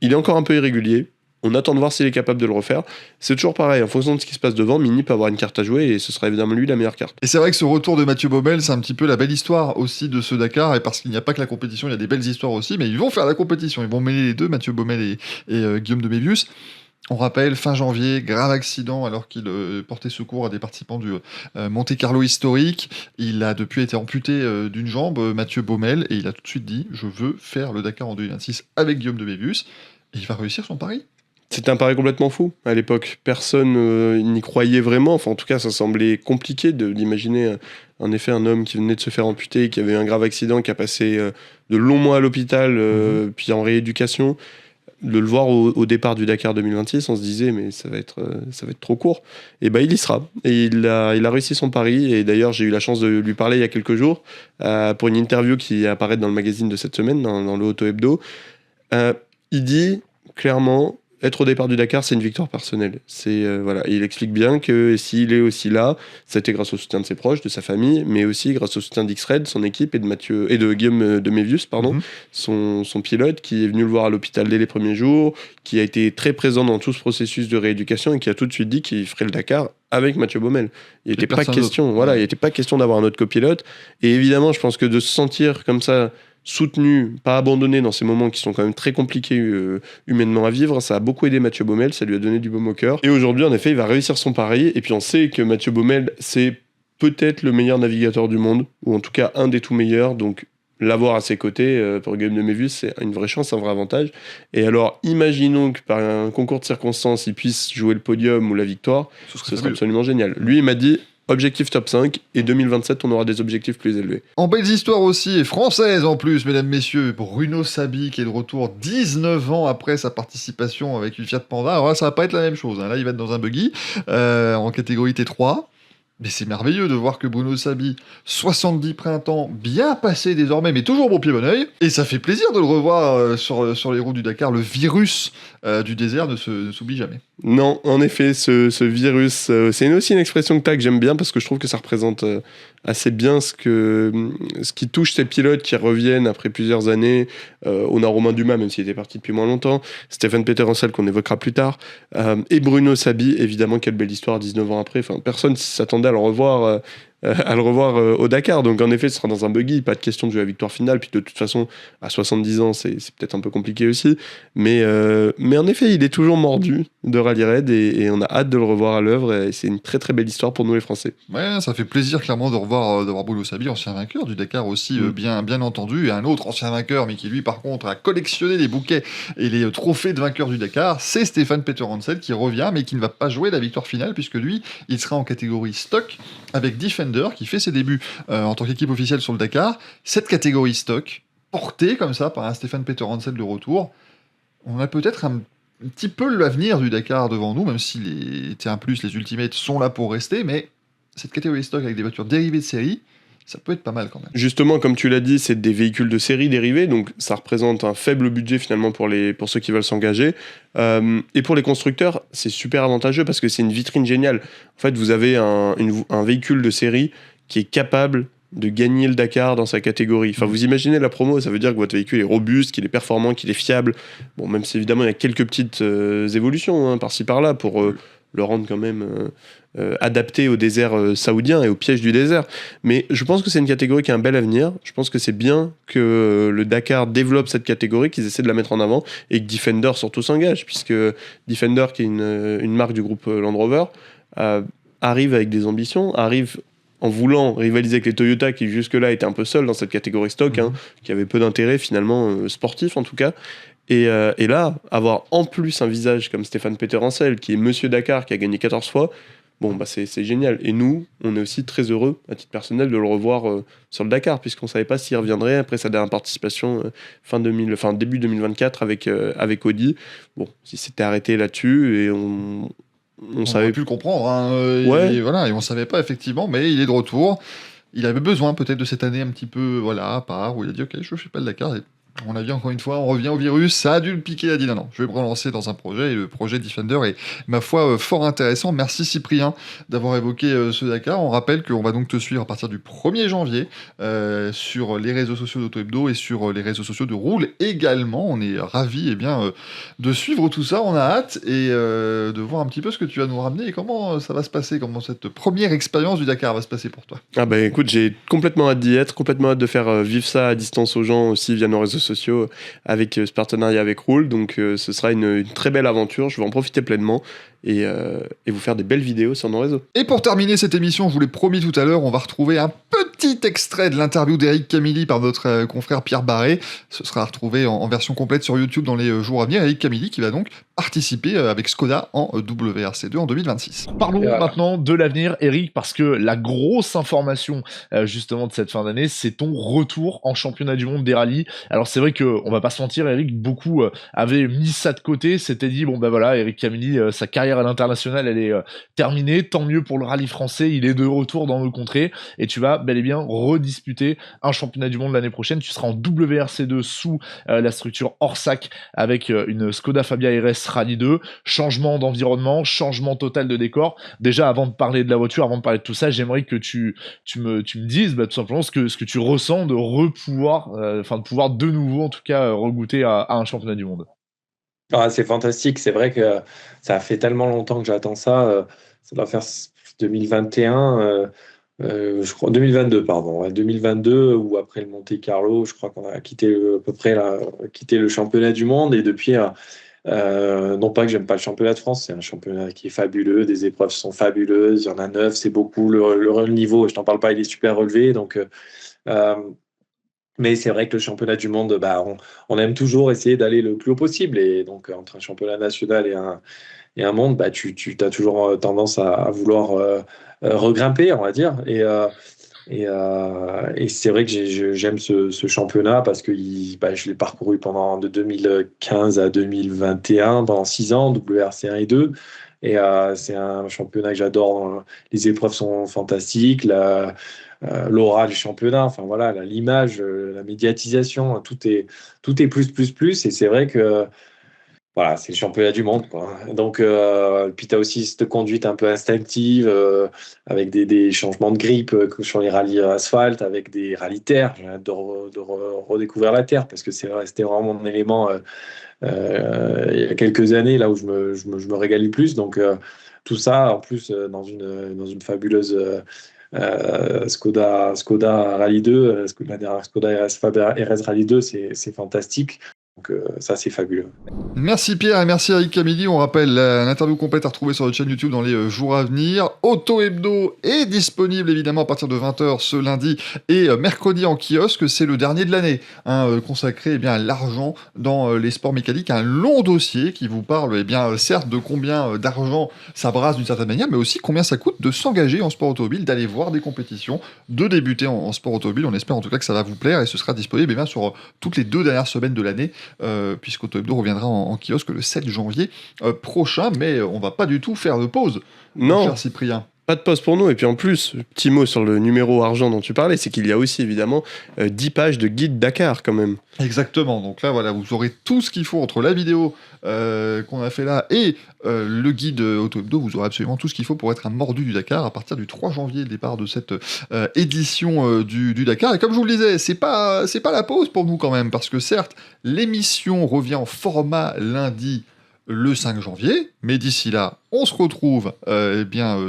Il est encore un peu irrégulier. On attend de voir s'il est capable de le refaire. C'est toujours pareil, en fonction de ce qui se passe devant, Mini peut avoir une carte à jouer, et ce sera évidemment lui la meilleure carte. Et c'est vrai que ce retour de Mathieu Baumel, c'est un petit peu la belle histoire aussi de ce Dakar, et parce qu'il n'y a pas que la compétition, il y a des belles histoires aussi, mais ils vont faire la compétition, ils vont mêler les deux, Mathieu Baumel et Guillaume Demévius. On rappelle, fin janvier, grave accident alors qu'il portait secours à des participants du Monte Carlo historique. Il a depuis été amputé d'une jambe, Mathieu Baumel, et il a tout de suite dit « Je veux faire le Dakar en 2026 avec Guillaume de Mévius ». Et il va réussir son pari. C'était un pari complètement fou à l'époque. Personne n'y croyait vraiment. Enfin, en tout cas, ça semblait compliqué d'imaginer en effet un homme qui venait de se faire amputer, qui avait eu un grave accident, qui a passé de longs mois à l'hôpital, puis en rééducation. De le voir au départ du Dakar 2026, on se disait mais ça va être trop court. Et ben il y sera. Et il a réussi son pari. Et d'ailleurs j'ai eu la chance de lui parler il y a quelques jours pour une interview qui apparaît dans le magazine de cette semaine, dans le Auto Hebdo. Il dit clairement être au départ du Dakar, c'est une victoire personnelle. Voilà. Et il explique bien que s'il est aussi là, c'était grâce au soutien de ses proches, de sa famille, mais aussi grâce au soutien d'X-Red, son équipe, et de Guillaume de Mévius, son pilote, qui est venu le voir à l'hôpital dès les premiers jours, qui a été très présent dans tout ce processus de rééducation et qui a tout de suite dit qu'il ferait le Dakar avec Mathieu Baumel. Il n'était pas question d'avoir un autre copilote. Et évidemment, je pense que de se sentir comme ça, soutenu, pas abandonné dans ces moments qui sont quand même très compliqués humainement à vivre, ça a beaucoup aidé Mathieu Baumel, ça lui a donné du baume au cœur. Et aujourd'hui, en effet, il va réussir son pari. Et puis on sait que Mathieu Baumel, c'est peut-être le meilleur navigateur du monde, ou en tout cas un des tout meilleurs. Donc l'avoir à ses côtés pour Guillaume de Mévius, c'est une vraie chance, un vrai avantage. Et alors, imaginons que par un concours de circonstances, il puisse jouer le podium ou la victoire, ce serait absolument génial. Lui, il m'a dit objectif top 5, et 2027, on aura des objectifs plus élevés. En belles histoires aussi, et françaises en plus, mesdames, messieurs, Bruno Sabi qui est de retour 19 ans après sa participation avec une Fiat Panda. Alors là, ça va pas être la même chose, hein. Là, il va être dans un buggy, en catégorie T3. Mais c'est merveilleux de voir que Bruno Sabi, 70 printemps, bien passé désormais, mais toujours bon pied bon oeil. Et ça fait plaisir de le revoir sur les routes du Dakar. Le virus du désert ne s'oublie jamais. Non, en effet, ce virus, c'est aussi une expression que j'aime bien parce que je trouve que ça représente assez bien ce qui touche ces pilotes qui reviennent après plusieurs années. On a Romain Dumas, même s'il était parti depuis moins longtemps, Stéphane Peterhansel qu'on évoquera plus tard, et Bruno Sabi, évidemment, quelle belle histoire 19 ans après. Enfin, personne s'attendait à le revoir au Dakar. Donc en effet, ce sera dans un buggy, pas de question de jouer la victoire finale. Puis de toute façon, à 70 ans, c'est peut-être un peu compliqué aussi. Mais en effet, il est toujours mordu de Rally Raid et on a hâte de le revoir à l'œuvre. Et c'est une très très belle histoire pour nous les Français. Ouais, ça fait plaisir clairement de revoir Bruno Sabi, ancien vainqueur du Dakar aussi, bien entendu. Et un autre ancien vainqueur, mais qui lui par contre a collectionné les bouquets et les trophées de vainqueur du Dakar, c'est Stéphane Peterhansel qui revient, mais qui ne va pas jouer la victoire finale puisque lui, il sera en catégorie stock avec Defender qui fait ses débuts en tant qu'équipe officielle sur le Dakar. Cette catégorie stock, portée comme ça par un Stéphane Peterhansel de retour, on a peut-être un petit peu l'avenir du Dakar devant nous, même si les T1+, les Ultimates sont là pour rester, mais cette catégorie stock avec des voitures dérivées de série, ça peut être pas mal quand même. Justement, comme tu l'as dit, c'est des véhicules de série dérivés, donc ça représente un faible budget finalement pour ceux qui veulent s'engager. Et pour les constructeurs, c'est super avantageux parce que c'est une vitrine géniale. En fait, vous avez un véhicule de série qui est capable de gagner le Dakar dans sa catégorie. Enfin, vous imaginez la promo, ça veut dire que votre véhicule est robuste, qu'il est performant, qu'il est fiable. Bon, même si évidemment il y a quelques petites évolutions par-ci par-là pour le rendre quand même adapté au désert saoudien et au piège du désert. Mais je pense que c'est une catégorie qui a un bel avenir. Je pense que c'est bien que le Dakar développe cette catégorie, qu'ils essaient de la mettre en avant et que Defender surtout s'engage, puisque Defender, qui est une marque du groupe Land Rover, arrive avec des ambitions, arrive en voulant rivaliser avec les Toyota qui jusque-là étaient un peu seuls dans cette catégorie stock, qui avait peu d'intérêt finalement sportif en tout cas. Et là, avoir en plus un visage comme Stéphane Peterhansel, qui est Monsieur Dakar, qui a gagné 14 fois, bon, bah c'est génial. Et nous, on est aussi très heureux, à titre personnel, de le revoir sur le Dakar, puisqu'on ne savait pas s'il reviendrait après sa dernière participation début 2024 avec Audi. Bon, il s'était arrêté là-dessus et on savait pu le comprendre. Et on savait pas effectivement, mais il est de retour. Il avait besoin peut-être de cette année un petit peu à part, où il a dit ok, je fais pas le Dakar. Et à mon avis, encore une fois, on revient au virus, ça a dû le piquer, il a dit non, je vais me relancer dans un projet, et le projet Defender est, ma foi, fort intéressant. Merci Cyprien d'avoir évoqué ce Dakar. On rappelle qu'on va donc te suivre à partir du 1er janvier sur les réseaux sociaux d'Auto Hebdo et sur les réseaux sociaux de Roule également. On est ravis de suivre tout ça, on a hâte et de voir un petit peu ce que tu vas nous ramener et comment ça va se passer, comment cette première expérience du Dakar va se passer pour toi. Ah bah écoute, j'ai complètement hâte d'y être, complètement hâte de faire vivre ça à distance aux gens aussi via nos réseaux sociaux avec ce partenariat avec Roule. Donc ce sera une très belle aventure. Je vais en profiter pleinement et vous faire des belles vidéos sur nos réseaux. Et pour terminer cette émission, je vous l'ai promis tout à l'heure, on va retrouver un petit extrait de l'interview d'Éric Camilli par notre confrère Pierre Barré. Ce sera retrouvé en version complète sur YouTube dans les jours à venir. Éric Camilli qui va donc participer avec Skoda en WRC2 en 2026. Parlons maintenant de l'avenir, Eric, parce que la grosse information justement de cette fin d'année, c'est ton retour en championnat du monde des rallyes. Alors c'est vrai qu'on va pas se mentir, Eric, beaucoup avaient mis ça de côté, s'étaient dit, bon ben voilà, Éric Camilli, sa carrière à l'international, elle est terminée, tant mieux pour le rallye français, il est de retour dans nos contrées, et tu vas bel et bien redisputer un championnat du monde l'année prochaine. Tu seras en WRC2 sous la structure Orsac avec une Skoda Fabia RS Rally 2, changement d'environnement, changement total de décor. Déjà, avant de parler de la voiture, avant de parler de tout ça, j'aimerais que tu me dises tout simplement ce que tu ressens de pouvoir de nouveau, en tout cas, regoûter à un championnat du monde. C'est fantastique, c'est vrai que ça fait tellement longtemps que j'attends ça. Ça doit faire 2021, je crois 2022, pardon, 2022, où après le Monte Carlo, je crois qu'on a quitté quitté le championnat du monde, et depuis, non pas que j'aime pas le championnat de France, c'est un championnat qui est fabuleux, des épreuves sont fabuleuses, il y en a 9, c'est beaucoup, le niveau, je t'en parle pas, il est super relevé, donc mais c'est vrai que le championnat du monde, on aime toujours essayer d'aller le plus haut possible. Et donc, entre un championnat national et un monde, tu as toujours tendance à vouloir regrimper, on va dire. Et c'est vrai que j'aime ce championnat parce que je l'ai parcouru de 2015 à 2021, pendant 6 ans, WRC1 et 2. Et c'est un championnat que j'adore. Les épreuves sont fantastiques. L'aura du championnat, enfin voilà, l'image, la médiatisation, tout est plus. Et c'est vrai que voilà, c'est le championnat du monde, quoi. Donc, puis tu as aussi cette conduite un peu instinctive avec des changements de grippe sur les rallyes asphalte, avec des rallyes terre. J'ai hâte de redécouvrir la terre parce que c'était vraiment mon élément il y a quelques années, là où je me régalais le plus. Donc, tout ça, en plus, dans une fabuleuse Skoda Rally 2, la dernière Skoda RS Rally 2, c'est fantastique. Donc ça, c'est fabuleux. Merci Pierre et merci Éric Camilli. On rappelle l'interview complète à retrouver sur notre chaîne YouTube dans les jours à venir. Auto Hebdo est disponible évidemment à partir de 20h ce lundi et mercredi en kiosque. C'est le dernier de l'année, consacré à l'argent dans les sports mécaniques. Un long dossier qui vous parle certes de combien d'argent ça brasse d'une certaine manière, mais aussi combien ça coûte de s'engager en sport automobile, d'aller voir des compétitions, de débuter en sport automobile. On espère en tout cas que ça va vous plaire et ce sera disponible sur toutes les 2 dernières semaines de l'année. Puisqu'Auto Hebdo reviendra en kiosque le 7 janvier prochain, mais on va pas du tout faire de pause, mon cher Cyprien. Pas de pause pour nous, et puis en plus, petit mot sur le numéro argent dont tu parlais, c'est qu'il y a aussi évidemment 10 pages de guide Dakar quand même. Exactement, donc là voilà, vous aurez tout ce qu'il faut entre la vidéo qu'on a fait là et le guide Auto Hebdo, vous aurez absolument tout ce qu'il faut pour être un mordu du Dakar à partir du 3 janvier, le départ de cette édition du Dakar. Et comme je vous le disais, c'est pas la pause pour nous quand même, parce que certes, l'émission revient en format lundi le 5 janvier, mais d'ici là, on se retrouve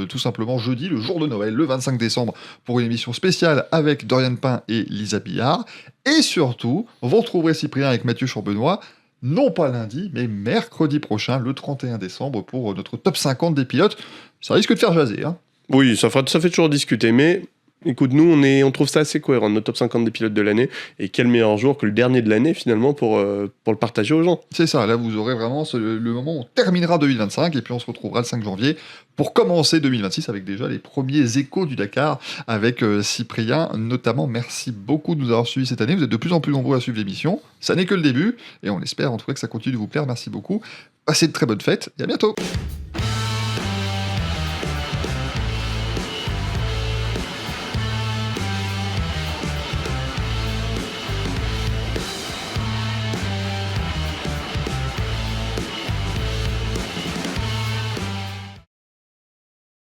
tout simplement jeudi, le jour de Noël, le 25 décembre, pour une émission spéciale avec Dorian Pain et Lisa Billard. Et surtout, vous retrouverez Cyprien avec Mathieu Chambenois, non pas lundi, mais mercredi prochain, le 31 décembre, pour notre top 50 des pilotes. Ça risque de faire jaser, hein. Oui, ça fait toujours discuter, mais écoute, nous, on trouve ça assez cohérent, notre top 50 des pilotes de l'année, et quel meilleur jour que le dernier de l'année, finalement, pour le partager aux gens. C'est ça, là, vous aurez vraiment le moment où on terminera 2025, et puis on se retrouvera le 5 janvier pour commencer 2026 avec déjà les premiers échos du Dakar avec Cyprien, notamment. Merci beaucoup de nous avoir suivis cette année, vous êtes de plus en plus nombreux à suivre l'émission, ça n'est que le début, et on espère en tout cas que ça continue de vous plaire, merci beaucoup, passez de très bonnes fêtes, et à bientôt.